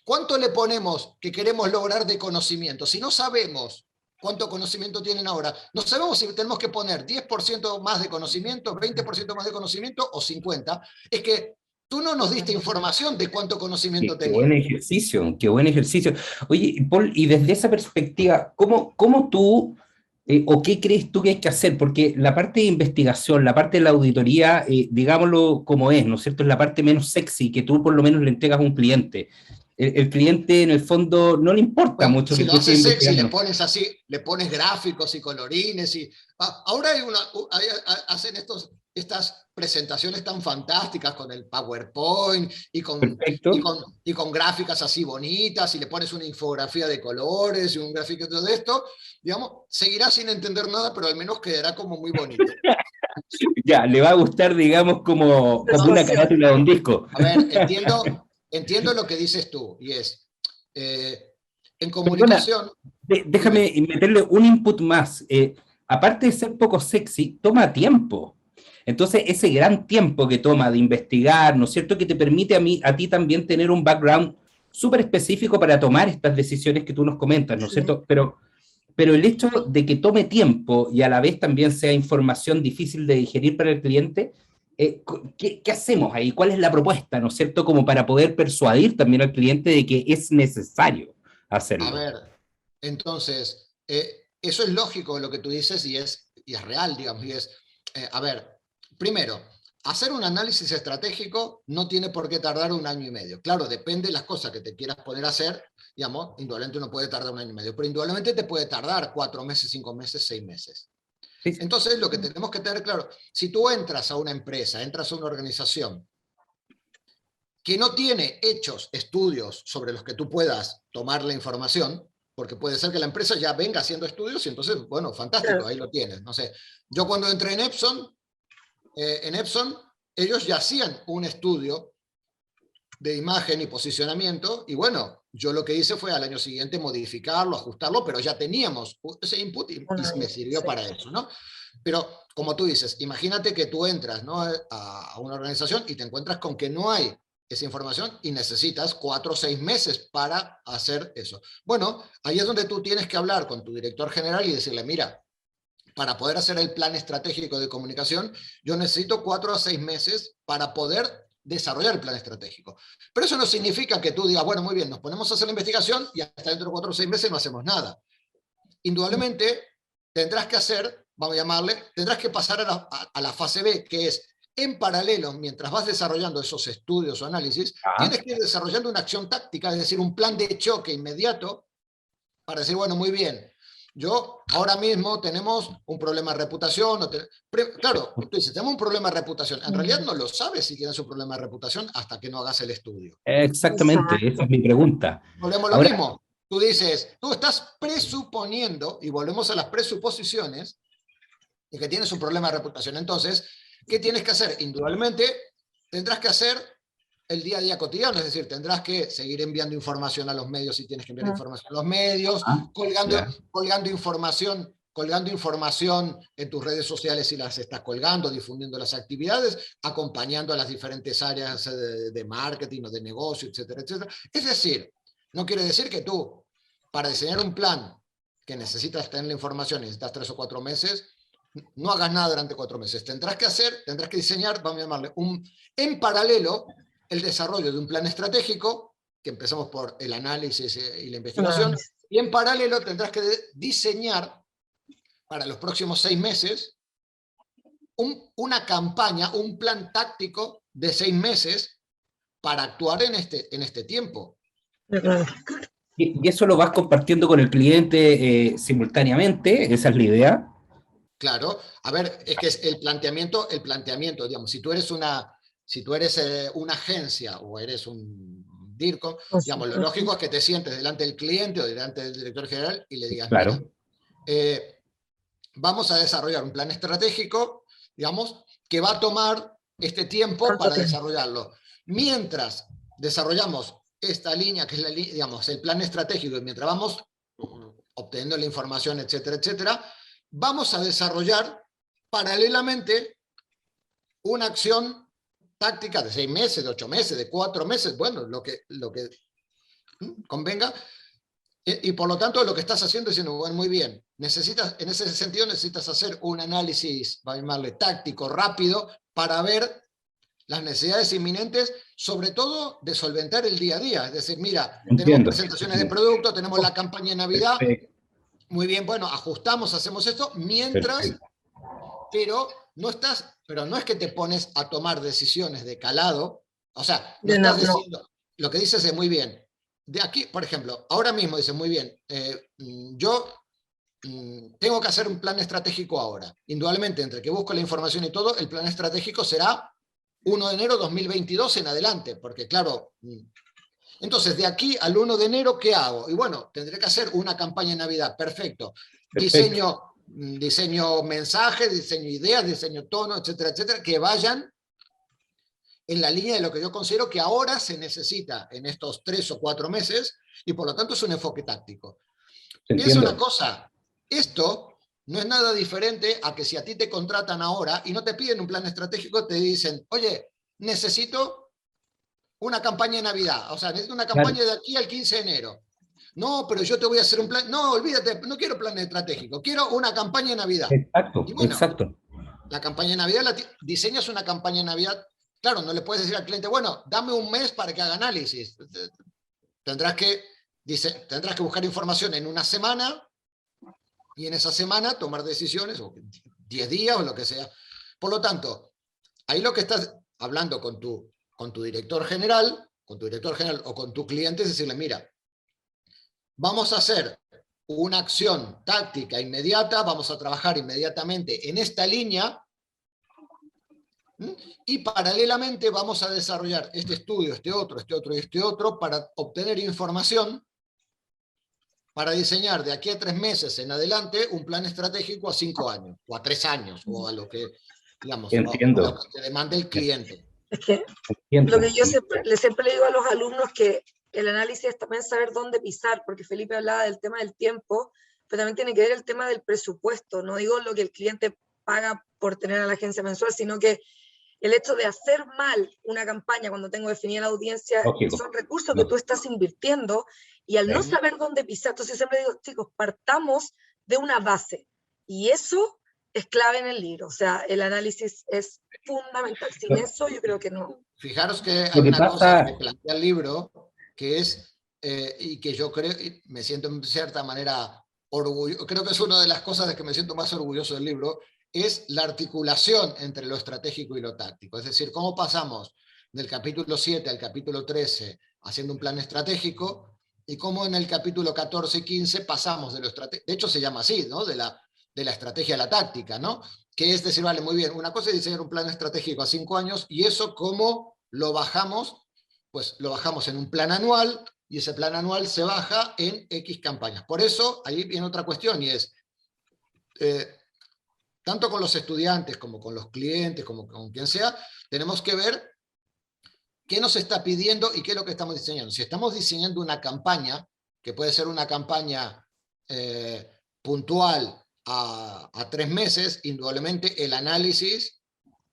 ¿cuánto le ponemos que queremos lograr de conocimiento? Si no sabemos cuánto conocimiento tienen ahora, no sabemos si tenemos que poner 10% más de conocimiento, 20% más de conocimiento o 50%. Es que tú no nos diste información de cuánto conocimiento tenías. Qué buen ejercicio, qué buen ejercicio. Oye, Paul, y desde esa perspectiva, ¿cómo tú, o qué crees tú que hay que hacer? Porque la parte de investigación, la parte de la auditoría, digámoslo como es, ¿no es cierto? Es la parte menos sexy que tú por lo menos le entregas a un cliente. El cliente en el fondo no le importa mucho. Si lo haces sexy, le pones así, le pones gráficos y colorines. Ahora hacen estos estas presentaciones tan fantásticas con el PowerPoint y Perfecto. y con gráficas así bonitas, y le pones una infografía de colores y un gráfico de esto, digamos, seguirá sin entender nada, pero al menos quedará como muy bonito. Ya, le va a gustar, digamos, como una carátula de un disco. A ver, entiendo lo que dices tú, y es, en comunicación... Déjame meterle un input más. Aparte de ser poco sexy, toma tiempo. Entonces, ese gran tiempo que toma de investigar, ¿no es cierto?, que te permite a ti también tener un background súper específico para tomar estas decisiones que tú nos comentas, ¿no es cierto? Pero el hecho de que tome tiempo y a la vez también sea información difícil de digerir para el cliente, ¿qué hacemos ahí? ¿Cuál es la propuesta, ¿no es cierto?, como para poder persuadir también al cliente de que es necesario hacerlo. A ver, entonces, eso es lógico lo que tú dices y es real, digamos, y es, a ver, primero, hacer un análisis estratégico no tiene por qué tardar 1 año y medio. Claro, depende de las cosas que te quieras poner a hacer, digamos, indudablemente no puede tardar 1 año y medio, pero indudablemente te puede tardar 4 meses, 5 meses, 6 meses. Sí. Entonces, lo que tenemos que tener claro, si tú entras a una empresa, entras a una organización que no tiene hechos estudios sobre los que tú puedas tomar la información, porque puede ser que la empresa ya venga haciendo estudios y entonces, bueno, fantástico, ahí lo tienes. No sé, yo cuando entré en Epson, ellos ya hacían un estudio de imagen y posicionamiento, y bueno, yo lo que hice fue al año siguiente modificarlo, ajustarlo, pero ya teníamos ese input y me sirvió para eso, ¿no? Pero, como tú dices, imagínate que tú entras, ¿no?, a una organización y te encuentras con que no hay esa información y necesitas 4 o 6 meses para hacer eso. Bueno, ahí es donde tú tienes que hablar con tu director general y decirle, mira, para poder hacer el plan estratégico de comunicación, yo necesito 4 a 6 meses para poder desarrollar el plan estratégico. Pero eso no significa que tú digas, bueno, muy bien, nos ponemos a hacer la investigación y hasta dentro de 4 o 6 meses no hacemos nada. Indudablemente tendrás que hacer, vamos a llamarle, tendrás que pasar a la fase B, que es, en paralelo, mientras vas desarrollando esos estudios o análisis, tienes que ir desarrollando una acción táctica, es decir, un plan de choque inmediato para decir, bueno, muy bien, yo ahora mismo tenemos un problema de reputación. Claro, tú dices, tenemos un problema de reputación. En realidad no lo sabes si tienes un problema de reputación hasta que no hagas el estudio. Exactamente, esa es mi pregunta. Volvemos a lo mismo. Tú dices, tú estás presuponiendo, y volvemos a las presuposiciones, de que tienes un problema de reputación. Entonces, ¿qué tienes que hacer? Indudablemente, tendrás que hacer el día a día cotidiano, es decir, tendrás que seguir enviando información a los medios si tienes que enviar información a los medios, colgando información en tus redes sociales si las estás colgando, difundiendo las actividades, acompañando a las diferentes áreas de marketing o de negocio, etcétera, etcétera. Es decir, no quiere decir que tú, para diseñar un plan que necesitas tener la información, necesitas 3 o 4 meses, no hagas nada durante 4 meses. Tendrás que diseñar, vamos a llamarle, en paralelo, el desarrollo de un plan estratégico, que empezamos por el análisis y la investigación, y en paralelo tendrás que diseñar para los próximos 6 meses una campaña, un plan táctico de 6 meses para actuar en este tiempo. ¿Y eso lo vas compartiendo con el cliente simultáneamente? ¿Esa es la idea? Claro, a ver, es que es el planteamiento, digamos, si tú eres una agencia o eres un DIRCOM, digamos, lo lógico es que te sientes delante del cliente o delante del director general y le digas, claro, mira, vamos a desarrollar un plan estratégico, digamos, que va a tomar este tiempo para desarrollarlo. Mientras desarrollamos esta línea, que es digamos, el plan estratégico, y mientras vamos obteniendo la información, etcétera, etcétera, vamos a desarrollar paralelamente una acción táctica de 6 meses, de 8 meses, de 4 meses, bueno, lo que convenga, y por lo tanto lo que estás haciendo es diciendo, bueno, muy bien, en ese sentido necesitas hacer un análisis, vamos a llamarle táctico, rápido, para ver las necesidades inminentes, sobre todo de solventar el día a día, es decir, mira, tenemos presentaciones de producto, tenemos la campaña de Navidad, muy bien, bueno, ajustamos, hacemos esto, mientras, pero no es que te pones a tomar decisiones de calado, o sea, no estás diciendo, lo que dices es muy bien. De aquí, por ejemplo, ahora mismo dice muy bien, yo tengo que hacer un plan estratégico ahora. Indudablemente, entre que busco la información y todo, el plan estratégico será 1 de enero 2022 en adelante, porque claro, entonces de aquí al 1 de enero, ¿qué hago? Y bueno, tendré que hacer una campaña de Navidad, perfecto. Diseño mensajes, diseño ideas, diseño tono, etcétera, etcétera, que vayan en la línea de lo que yo considero que ahora se necesita en estos 3 o 4 meses, y por lo tanto es un enfoque táctico. Piensa una cosa, esto no es nada diferente a que si a ti te contratan ahora y no te piden un plan estratégico, te dicen, oye, necesito una campaña de Navidad, o sea, necesito una campaña de aquí al 15 de enero. No, pero yo te voy a hacer un plan, no, olvídate, no quiero plan estratégico, quiero una campaña de Navidad. Exacto, y bueno, exacto. La campaña de Navidad, diseñas una campaña de Navidad, claro, no le puedes decir al cliente, bueno, dame un mes para que haga análisis. Tendrás que buscar información en una semana, y en esa semana tomar decisiones, o 10 días o lo que sea. Por lo tanto, ahí lo que estás hablando con tu director general o con tu cliente es decirle, mira, vamos a hacer una acción táctica inmediata, vamos a trabajar inmediatamente en esta línea, y paralelamente vamos a desarrollar este estudio, este otro, para obtener información para diseñar de aquí a 3 meses en adelante un plan estratégico a 5 años, o a 3 años, o a lo que, digamos, Entiendo. a lo que te demande el cliente. Es que Entiendo. lo que yo siempre le digo a los alumnos, que el análisis es también saber dónde pisar, porque Felipe hablaba del tema del tiempo, pero también tiene que ver el tema del presupuesto. No digo lo que el cliente paga por tener a la agencia mensual, sino que el hecho de hacer mal una campaña cuando tengo definida la audiencia, Lógico. son recursos que tú estás invirtiendo, y al no saber dónde pisar, entonces siempre digo, chicos, partamos de una base, y eso es clave en el libro. O sea, el análisis es fundamental. Sin eso yo creo que no. Fijaros que hay una cosa que plantea el libro, que es, y que yo creo, y me siento en cierta manera orgulloso, creo que es una de las cosas de que me siento más orgulloso del libro, es la articulación entre lo estratégico y lo táctico. Es decir, cómo pasamos del capítulo 7 al capítulo 13 haciendo un plan estratégico, y cómo en el capítulo 14 y 15 pasamos de lo estratégico, de hecho se llama así, ¿no? De la estrategia a la táctica, ¿no? Que es decir, vale, muy bien, una cosa es diseñar un plan estratégico a 5 años, y eso cómo lo bajamos, pues lo bajamos en un plan anual, y ese plan anual se baja en X campañas. Por eso, ahí viene otra cuestión, y es, tanto con los estudiantes, como con los clientes, como con quien sea, tenemos que ver qué nos está pidiendo y qué es lo que estamos diseñando. Si estamos diseñando una campaña, que puede ser una campaña puntual a 3 meses, indudablemente el análisis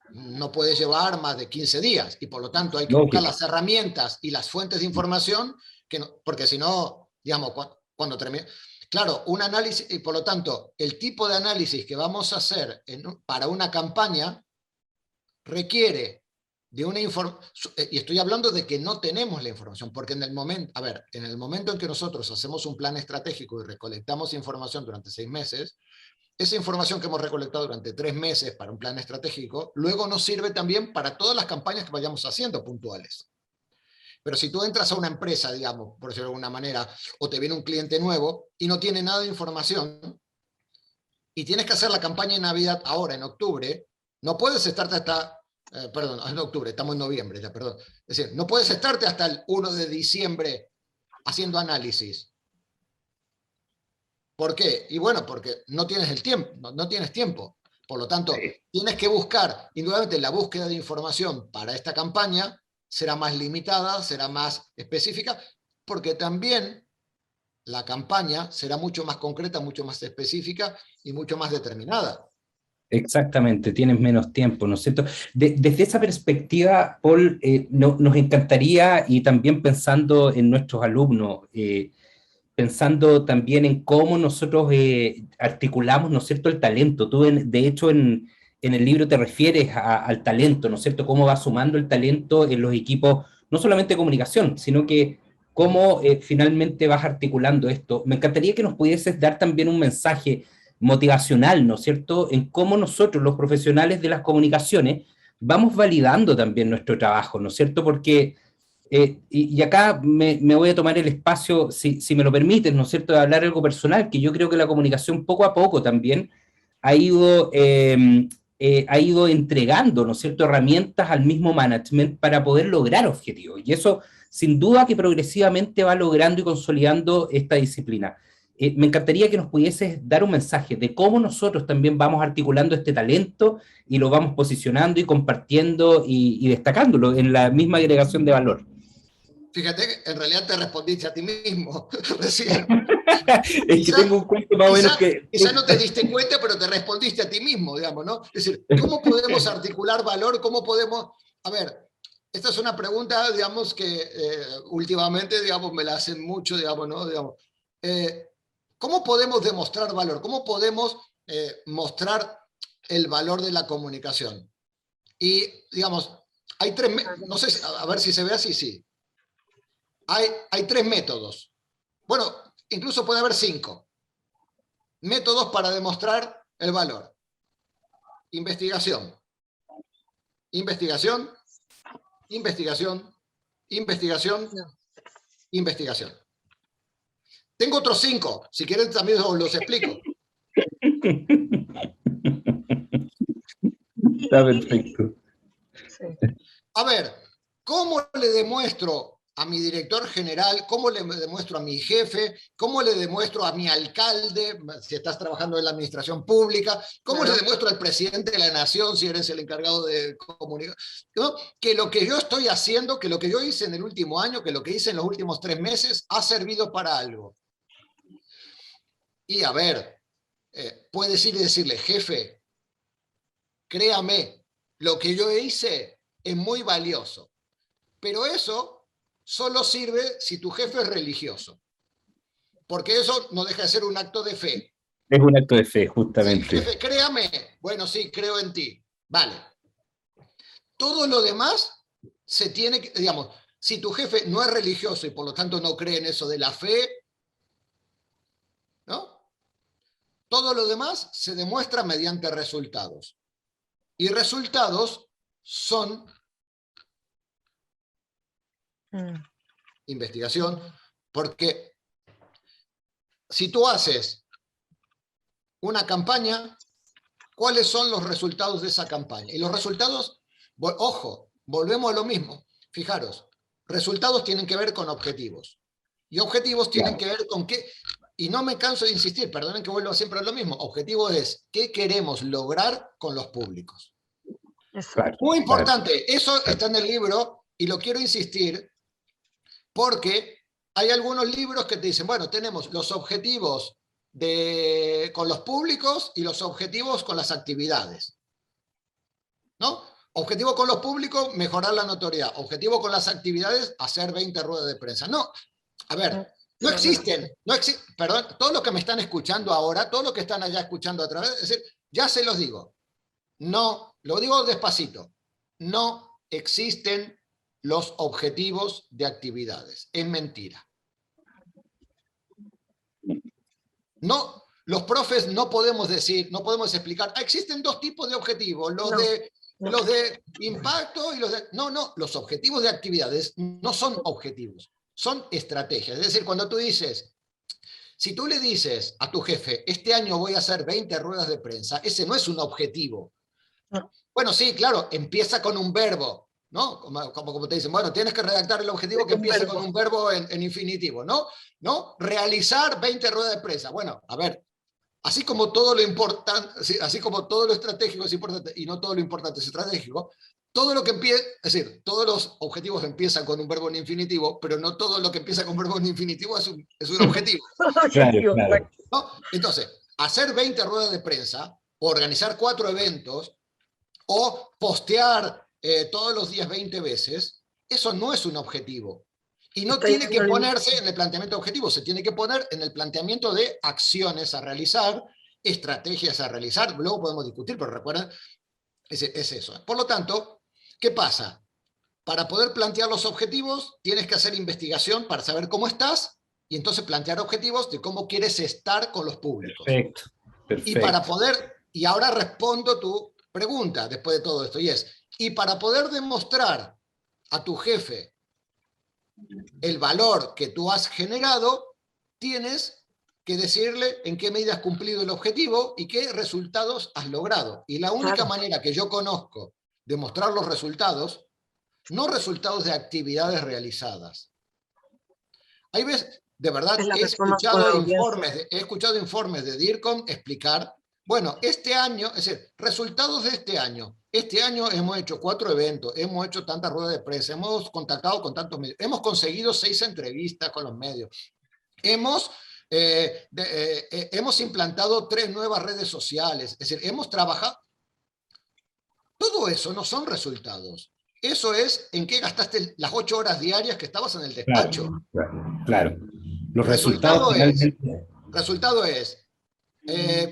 no puede llevar más de 15 días, y por lo tanto hay que buscar las herramientas y las fuentes de información, porque si no, digamos, cuando termine... Claro, un análisis, y por lo tanto, el tipo de análisis que vamos a hacer para una campaña requiere de una información, y estoy hablando de que no tenemos la información, porque en el momento en que nosotros hacemos un plan estratégico y recolectamos información durante 6 meses, esa información que hemos recolectado durante 3 meses para un plan estratégico, luego nos sirve también para todas las campañas que vayamos haciendo puntuales. Pero si tú entras a una empresa, digamos, por decirlo de alguna manera, o te viene un cliente nuevo y no tiene nada de información, y tienes que hacer la campaña de Navidad ahora, en octubre, no puedes estarte hasta, perdón, en octubre, estamos en noviembre ya, perdón. Es decir, no puedes estarte hasta el 1 de diciembre haciendo análisis. ¿Por qué? Y bueno, porque no tienes el tiempo, no tienes tiempo. Por lo tanto, tienes que buscar, indudablemente la búsqueda de información para esta campaña será más limitada, será más específica, porque también la campaña será mucho más concreta, mucho más específica y mucho más determinada. Exactamente, tienes menos tiempo, ¿no es cierto? Desde esa perspectiva, Paul, nos encantaría, y también pensando en nuestros alumnos, pensando también en cómo nosotros articulamos, ¿no es cierto?, el talento. Tú, de hecho, en el libro te refieres al talento, ¿no es cierto?, cómo va sumando el talento en los equipos, no solamente de comunicación, sino que cómo finalmente vas articulando esto. Me encantaría que nos pudieses dar también un mensaje motivacional, ¿no es cierto?, en cómo nosotros, los profesionales de las comunicaciones, vamos validando también nuestro trabajo, ¿no es cierto?, porque Y acá me voy a tomar el espacio, si me lo permiten, ¿no es cierto?, de hablar algo personal, que yo creo que la comunicación poco a poco también ha ido entregando, ¿no es cierto?, herramientas al mismo management para poder lograr objetivos. Y eso, sin duda, que progresivamente va logrando y consolidando esta disciplina. Me encantaría que nos pudieses dar un mensaje de cómo nosotros también vamos articulando este talento y lo vamos posicionando y compartiendo y destacándolo en la misma agregación de valor. Fíjate que en realidad te respondiste a ti mismo recién. Es que tengo un cuento más o menos que... Quizá no te diste cuenta, pero te respondiste a ti mismo, digamos, ¿no? Es decir, ¿cómo podemos articular valor? ¿Cómo podemos...? A ver, esta es una pregunta, digamos, que últimamente, digamos, me la hacen mucho, digamos, ¿no? Digamos, ¿cómo podemos demostrar valor? ¿Cómo podemos mostrar el valor de la comunicación? Y, digamos, hay tres... No sé, a ver si se ve así, sí. Hay tres métodos. Bueno, incluso puede haber 5 métodos para demostrar el valor. Investigación. Investigación. Investigación. Investigación. Investigación. Tengo otros 5. Si quieren también os los explico. Está perfecto. A ver, ¿cómo le demuestro a mi director general, cómo le demuestro a mi jefe, cómo le demuestro a mi alcalde, si estás trabajando en la administración pública, cómo le demuestro al presidente de la nación, si eres el encargado de comunicar, ¿no? Que lo que yo estoy haciendo, que lo que yo hice en el último año, que lo que hice en los últimos 3 meses, ha servido para algo? Y a ver, puedes ir y decirle, jefe, créame, lo que yo hice es muy valioso, pero eso solo sirve si tu jefe es religioso, porque eso no deja de ser un acto de fe. Es un acto de fe, justamente. Sí, jefe, créame. Bueno, sí, creo en ti. Vale. Todo lo demás se tiene que, digamos, si tu jefe no es religioso y por lo tanto no cree en eso de la fe, ¿no? Todo lo demás se demuestra mediante resultados. Y resultados son investigación, porque si tú haces una campaña, ¿cuáles son los resultados de esa campaña? Y los resultados, ojo, volvemos a lo mismo. Fijaros, resultados tienen que ver con objetivos. Y objetivos tienen que ver con qué, y no me canso de insistir, perdonen que vuelva siempre a lo mismo, objetivo es qué queremos lograr con los públicos. Muy importante, eso está en el libro y lo quiero insistir porque hay algunos libros que te dicen, bueno, tenemos los objetivos con los públicos y los objetivos con las actividades, ¿no? Objetivo con los públicos, mejorar la notoriedad. Objetivo con las actividades, hacer 20 ruedas de prensa. No, a ver, no existen, perdón, todos los que me están escuchando ahora, todos los que están allá escuchando a través, es decir, ya se los digo, no, lo digo despacito, no existen los objetivos de actividades. Es mentira. No, los profes no podemos decir, no podemos explicar, existen 2 tipos de objetivos, los de impacto y los de... No, los objetivos de actividades no son objetivos, son estrategias. Es decir, cuando tú dices, si tú le dices a tu jefe, este año voy a hacer 20 ruedas de prensa, ese no es un objetivo. No. Bueno, sí, claro, empieza con un verbo, ¿no? Como te dicen, bueno, tienes que redactar el objetivo que empiece con un verbo en infinitivo, ¿no? Realizar 20 ruedas de prensa. Bueno, a ver, así como todo lo importante, así como todo lo estratégico es importante y no todo lo importante es estratégico, todo lo que empieza, es decir, todos los objetivos empiezan con un verbo en infinitivo, pero no todo lo que empieza con verbo en infinitivo es un objetivo. Claro. ¿No? Entonces, hacer 20 ruedas de prensa, o organizar 4 eventos, o postear todos los días 20 veces, eso no es un objetivo. Y no tiene que ponerse en el planteamiento de objetivos, se tiene que poner en el planteamiento de acciones a realizar, estrategias a realizar, luego podemos discutir, pero recuerden, es eso. Por lo tanto, ¿qué pasa? Para poder plantear los objetivos, tienes que hacer investigación para saber cómo estás, y entonces plantear objetivos de cómo quieres estar con los públicos. Perfecto. Y para poder, y ahora respondo tu pregunta después de todo esto, y para poder demostrar a tu jefe el valor que tú has generado, tienes que decirle en qué medida has cumplido el objetivo y qué resultados has logrado. Y la única manera que yo conozco de mostrar los resultados, no resultados de actividades realizadas. Hay veces, de verdad, he escuchado informes de DIRCOM explicar, bueno, este año, es decir, resultados de este año hemos hecho 4 eventos, hemos hecho tantas ruedas de prensa, hemos contactado con tantos medios, hemos conseguido 6 entrevistas con los medios, hemos implantado 3 nuevas redes sociales, es decir, hemos trabajado. Todo eso no son resultados. Eso es en qué gastaste las 8 horas diarias que estabas en el despacho. Claro. Los resultado es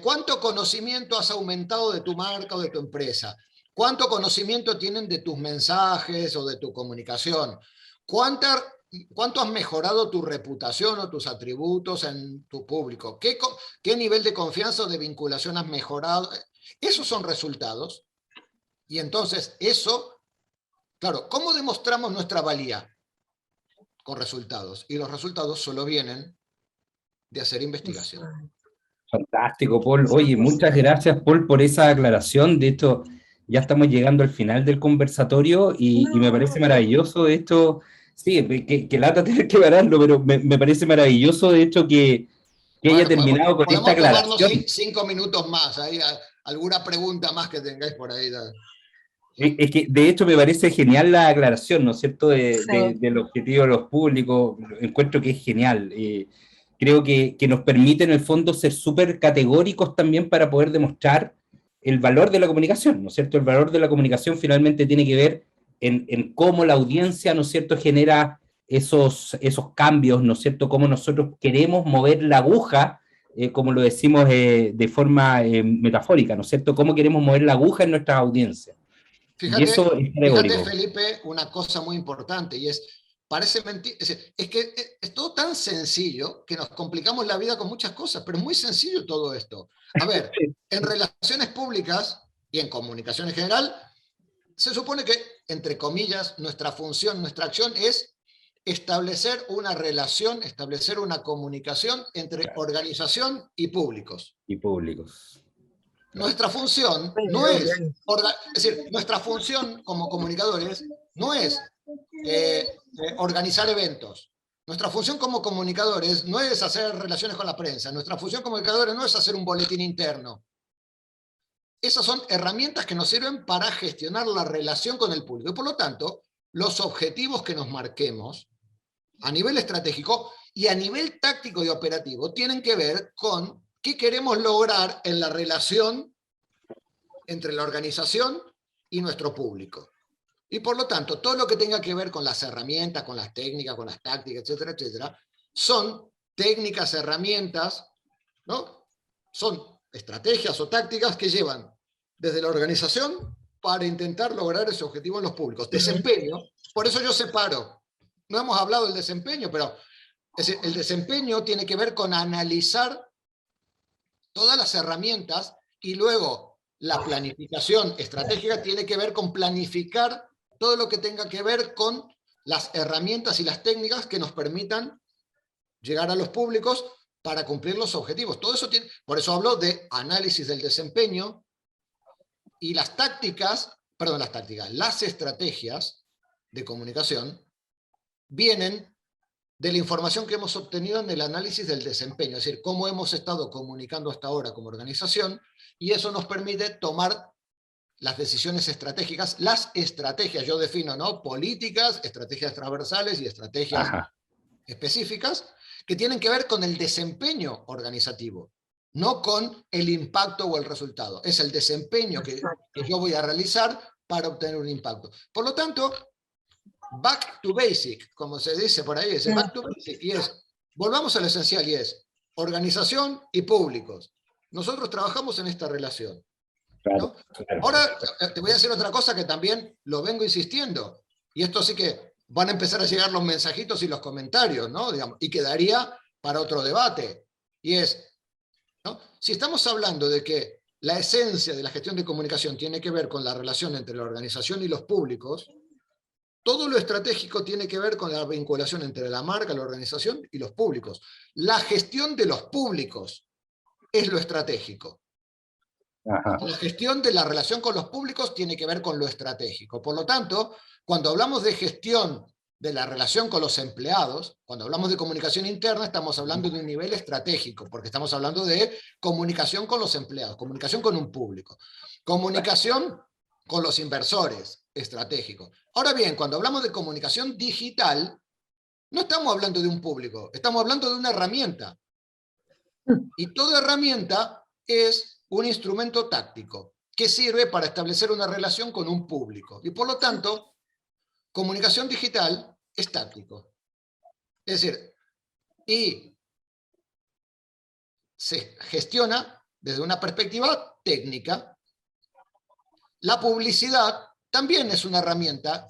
¿cuánto conocimiento has aumentado de tu marca o de tu empresa? ¿Cuánto conocimiento tienen de tus mensajes o de tu comunicación? ¿Cuánto has mejorado tu reputación o tus atributos en tu público? ¿Qué nivel de confianza o de vinculación has mejorado? Esos son resultados. Y entonces eso, claro, ¿cómo demostramos nuestra valía? Con resultados. Y los resultados solo vienen de hacer investigación. Fantástico, Paul. Oye, muchas gracias, Paul, por esa aclaración. De esto, ya estamos llegando al final del conversatorio y me parece maravilloso esto. Sí, que lata tener que pararlo, pero me parece maravilloso de hecho que haya terminado con esta aclaración. Podemos tomarnos 5 minutos más, ahí, alguna pregunta más que tengáis por ahí. Es que de hecho me parece genial la aclaración, ¿no es cierto?, del objetivo de los públicos. Encuentro que es genial. Creo que nos permite en el fondo ser súper categóricos también para poder demostrar el valor de la comunicación, ¿no es cierto? El valor de la comunicación finalmente tiene que ver en cómo la audiencia, ¿no es cierto?, genera esos cambios, ¿no es cierto?, cómo nosotros queremos mover la aguja, como lo decimos de forma metafórica, ¿no es cierto?, cómo queremos mover la aguja en nuestras audiencias. Fíjate, Felipe, una cosa muy importante, y parece mentira, es que es todo tan sencillo que nos complicamos la vida con muchas cosas, pero es muy sencillo todo esto. A ver, en relaciones públicas y en comunicación en general, se supone que, entre comillas, nuestra función, nuestra acción es establecer una relación, establecer una comunicación entre organización y públicos. Nuestra función no es, nuestra función como comunicadores no es organizar eventos. Nuestra función como comunicadores no es hacer relaciones con la prensa. Nuestra función como comunicadores no es hacer un boletín interno. Esas son herramientas que nos sirven para gestionar la relación con el público. Y por lo tanto, los objetivos que nos marquemos a nivel estratégico y a nivel táctico y operativo tienen que ver con qué queremos lograr en la relación entre la organización y nuestro público. Y por lo tanto, todo lo que tenga que ver con las herramientas, con las técnicas, con las tácticas, etcétera, etcétera, son técnicas, herramientas, ¿no? Son estrategias o tácticas que llevan desde la organización para intentar lograr ese objetivo en los públicos. Desempeño, por eso yo separo. No hemos hablado del desempeño, pero el desempeño tiene que ver con analizar todas las herramientas y luego la planificación estratégica tiene que ver con planificar todo lo que tenga que ver con las herramientas y las técnicas que nos permitan llegar a los públicos para cumplir los objetivos. Todo eso tiene, por eso hablo de análisis del desempeño y las estrategias de comunicación vienen de la información que hemos obtenido en el análisis del desempeño, es decir, cómo hemos estado comunicando hasta ahora como organización, y eso nos permite tomar las decisiones estratégicas, las estrategias, yo defino, ¿no?, políticas, estrategias transversales y estrategias específicas, que tienen que ver con el desempeño organizativo, no con el impacto o el resultado. Es el desempeño que yo voy a realizar para obtener un impacto. Por lo tanto, back to basic, como se dice por ahí, es back to basic, y volvamos a lo esencial, y es organización y públicos. Nosotros trabajamos en esta relación, ¿no? Ahora te voy a decir otra cosa que también lo vengo insistiendo, y esto sí que van a empezar a llegar los mensajitos y los comentarios, ¿no? Digamos, y quedaría para otro debate, y ¿no?, si estamos hablando de que la esencia de la gestión de comunicación tiene que ver con la relación entre la organización y los públicos, todo lo estratégico tiene que ver con la vinculación entre la marca, la organización y los públicos. La gestión de los públicos es lo estratégico. Ajá. La gestión de la relación con los públicos tiene que ver con lo estratégico. Por lo tanto, cuando hablamos de gestión de la relación con los empleados, cuando hablamos de comunicación interna, estamos hablando de un nivel estratégico, porque estamos hablando de comunicación con los empleados, comunicación con un público, comunicación con los inversores, estratégico. Ahora bien, cuando hablamos de comunicación digital, no estamos hablando de un público, estamos hablando de una herramienta. Y toda herramienta es un instrumento táctico que sirve para establecer una relación con un público. Y por lo tanto, comunicación digital es táctico. Es decir, y se gestiona desde una perspectiva técnica. La publicidad también es una herramienta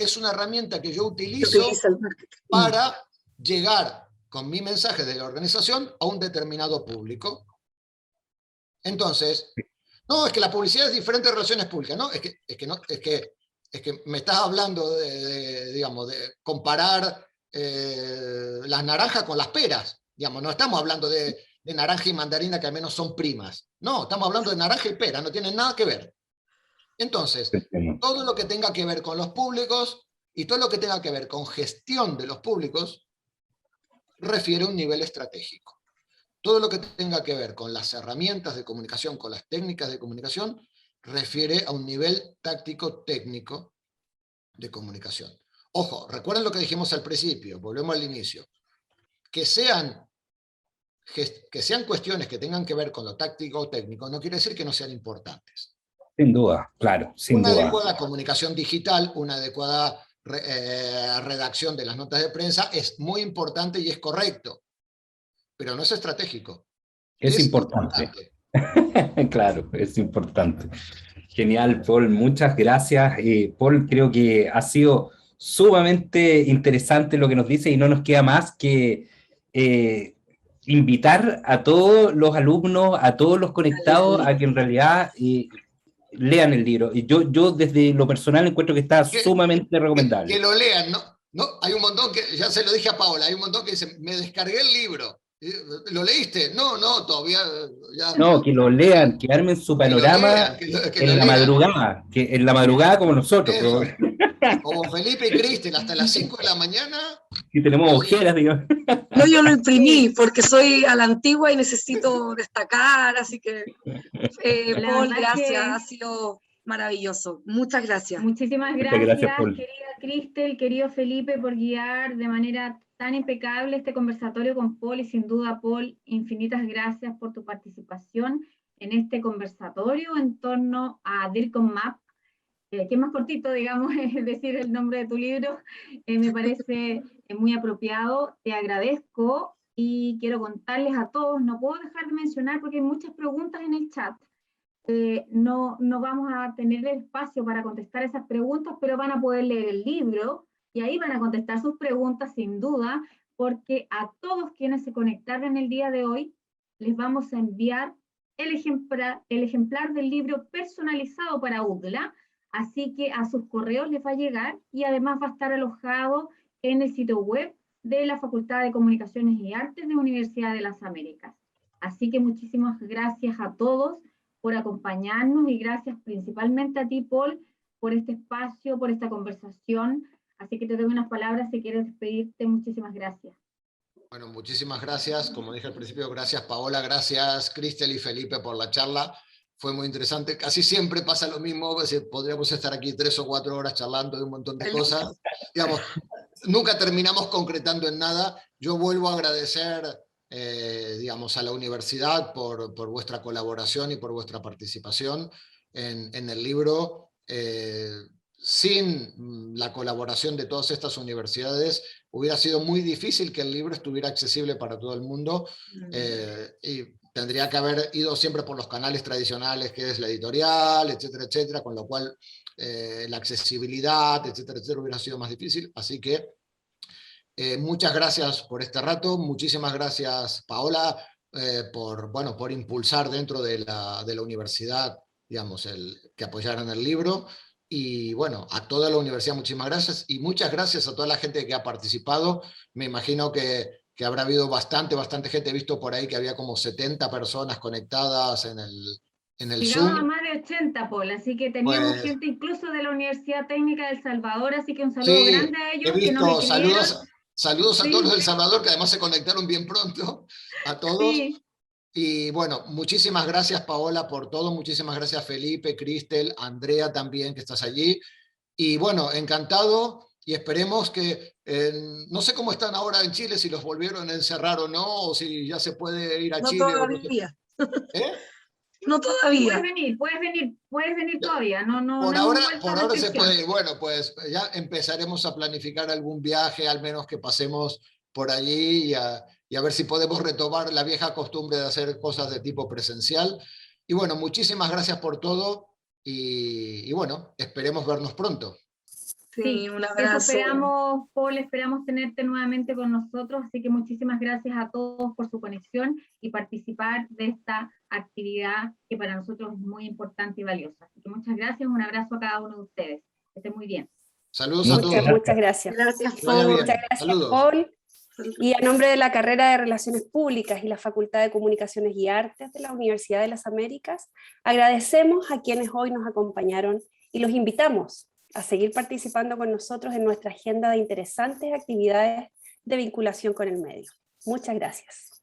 que yo utilizo para llegar con mi mensaje de la organización a un determinado público. Entonces, no, es que la publicidad es diferente de relaciones públicas, ¿no? Es que me estás hablando digamos, de comparar las naranjas con las peras, digamos, no estamos hablando de naranja y mandarina que al menos son primas, no, estamos hablando de naranja y pera, no tienen nada que ver. Entonces, todo lo que tenga que ver con los públicos y todo lo que tenga que ver con gestión de los públicos refiere a un nivel estratégico. Todo lo que tenga que ver con las herramientas de comunicación, con las técnicas de comunicación, refiere a un nivel táctico técnico de comunicación. Ojo, recuerden lo que dijimos al principio, volvemos al inicio. Que sean cuestiones que tengan que ver con lo táctico o técnico, no quiere decir que no sean importantes. Sin duda, claro, sin duda. Una adecuada comunicación digital, una adecuada redacción de las notas de prensa es muy importante y es correcto, pero no es estratégico. Es importante. Claro, es importante. Genial, Paul, muchas gracias. Paul, creo que ha sido sumamente interesante lo que nos dice y no nos queda más que invitar a todos los alumnos, a todos los conectados, a que en realidad lean el libro. Y yo desde lo personal encuentro que está sumamente recomendable. Que lo lean, ¿no? ¿No? Hay un montón que, ya se lo dije a Paola, hay un montón que dice, me descargué el libro. ¿Lo leíste? No, todavía. Ya. No, que lo lean, que armen su panorama en la madrugada, que en la madrugada como nosotros. Como Felipe y Cristel, hasta las 5 de la mañana. Y tenemos ojeras, digamos. No, yo lo imprimí porque soy a la antigua y necesito destacar, así que Paul, gracias, ha sido maravilloso. Muchas gracias. Muchísimas gracias querida Cristel, querido Felipe, por guiar de manera tan impecable este conversatorio con Paul, y sin duda, Paul, infinitas gracias por tu participación en este conversatorio en torno a DIRCOM MAP, que es más cortito, digamos, es decir el nombre de tu libro, me parece muy apropiado. Te agradezco y quiero contarles a todos, no puedo dejar de mencionar porque hay muchas preguntas en el chat. No vamos a tener el espacio para contestar esas preguntas, pero van a poder leer el libro y ahí van a contestar sus preguntas sin duda, porque a todos quienes se conectaron el día de hoy les vamos a enviar el ejemplar del libro personalizado para UDLA, así que a sus correos les va a llegar y además va a estar alojado en el sitio web de la Facultad de Comunicaciones y Artes de la Universidad de las Américas. Así que muchísimas gracias a todos por acompañarnos y gracias principalmente a ti, Paul, por este espacio, por esta conversación. Así que te doy unas palabras si quieres despedirte. Muchísimas gracias. Bueno, muchísimas gracias. Como dije al principio, gracias Paola, gracias Cristel y Felipe por la charla. Fue muy interesante. Casi siempre pasa lo mismo. Podríamos estar aquí 3 o 4 horas charlando de un montón de cosas. Digamos, nunca terminamos concretando en nada. Yo vuelvo a agradecer digamos, a la universidad por vuestra colaboración y por vuestra participación en el libro. Sin la colaboración de todas estas universidades hubiera sido muy difícil que el libro estuviera accesible para todo el mundo, y tendría que haber ido siempre por los canales tradicionales, que es la editorial, etcétera, etcétera, con lo cual la accesibilidad, etcétera, etcétera, hubiera sido más difícil. Así que muchas gracias por este rato, muchísimas gracias Paola por impulsar dentro de la universidad, digamos, que apoyaran el libro. Y bueno, a toda la universidad muchísimas gracias, y muchas gracias a toda la gente que ha participado. Me imagino que habrá habido bastante gente. He visto por ahí que había como 70 personas conectadas en el Llegamos a Zoom. más de 80, Paul, así que teníamos Pues gente incluso de la Universidad Técnica de El Salvador, así que un saludo sí, grande a he ellos que nos visto escribieron. saludos a todos los Sí, de El Salvador, que además se conectaron bien pronto, a todos. sí, Y bueno, muchísimas gracias Paola por todo, muchísimas gracias Felipe, Cristel, Andrea también que estás allí. Y bueno, encantado, y esperemos que, no sé cómo están ahora en Chile, si los volvieron a encerrar o no, o si ya se puede ir a No Chile. O no sé. todavía, ¿Eh? no todavía. puedes venir Ya, todavía, no hemos vuelto a por ahora se restricción. puede ir. Bueno, pues ya empezaremos a planificar algún viaje, al menos que pasemos por allí, y a ver si podemos retomar la vieja costumbre de hacer cosas de tipo presencial. Y bueno, muchísimas gracias por todo, y bueno, esperemos vernos pronto. Sí, Sí, un eso abrazo. esperamos, Paul, esperamos tenerte nuevamente con nosotros, así que muchísimas gracias a todos por su conexión y participar de esta actividad que para nosotros es muy importante y valiosa. Así que muchas gracias, un abrazo a cada uno de ustedes. Que estén muy bien. Saludos a todos. Muchas gracias. Gracias, Que vaya Paul. bien. Muchas gracias, Saludos. Paul. Y a nombre de la carrera de Relaciones Públicas y la Facultad de Comunicaciones y Artes de la Universidad de las Américas, agradecemos a quienes hoy nos acompañaron y los invitamos a seguir participando con nosotros en nuestra agenda de interesantes actividades de vinculación con el medio. Muchas gracias.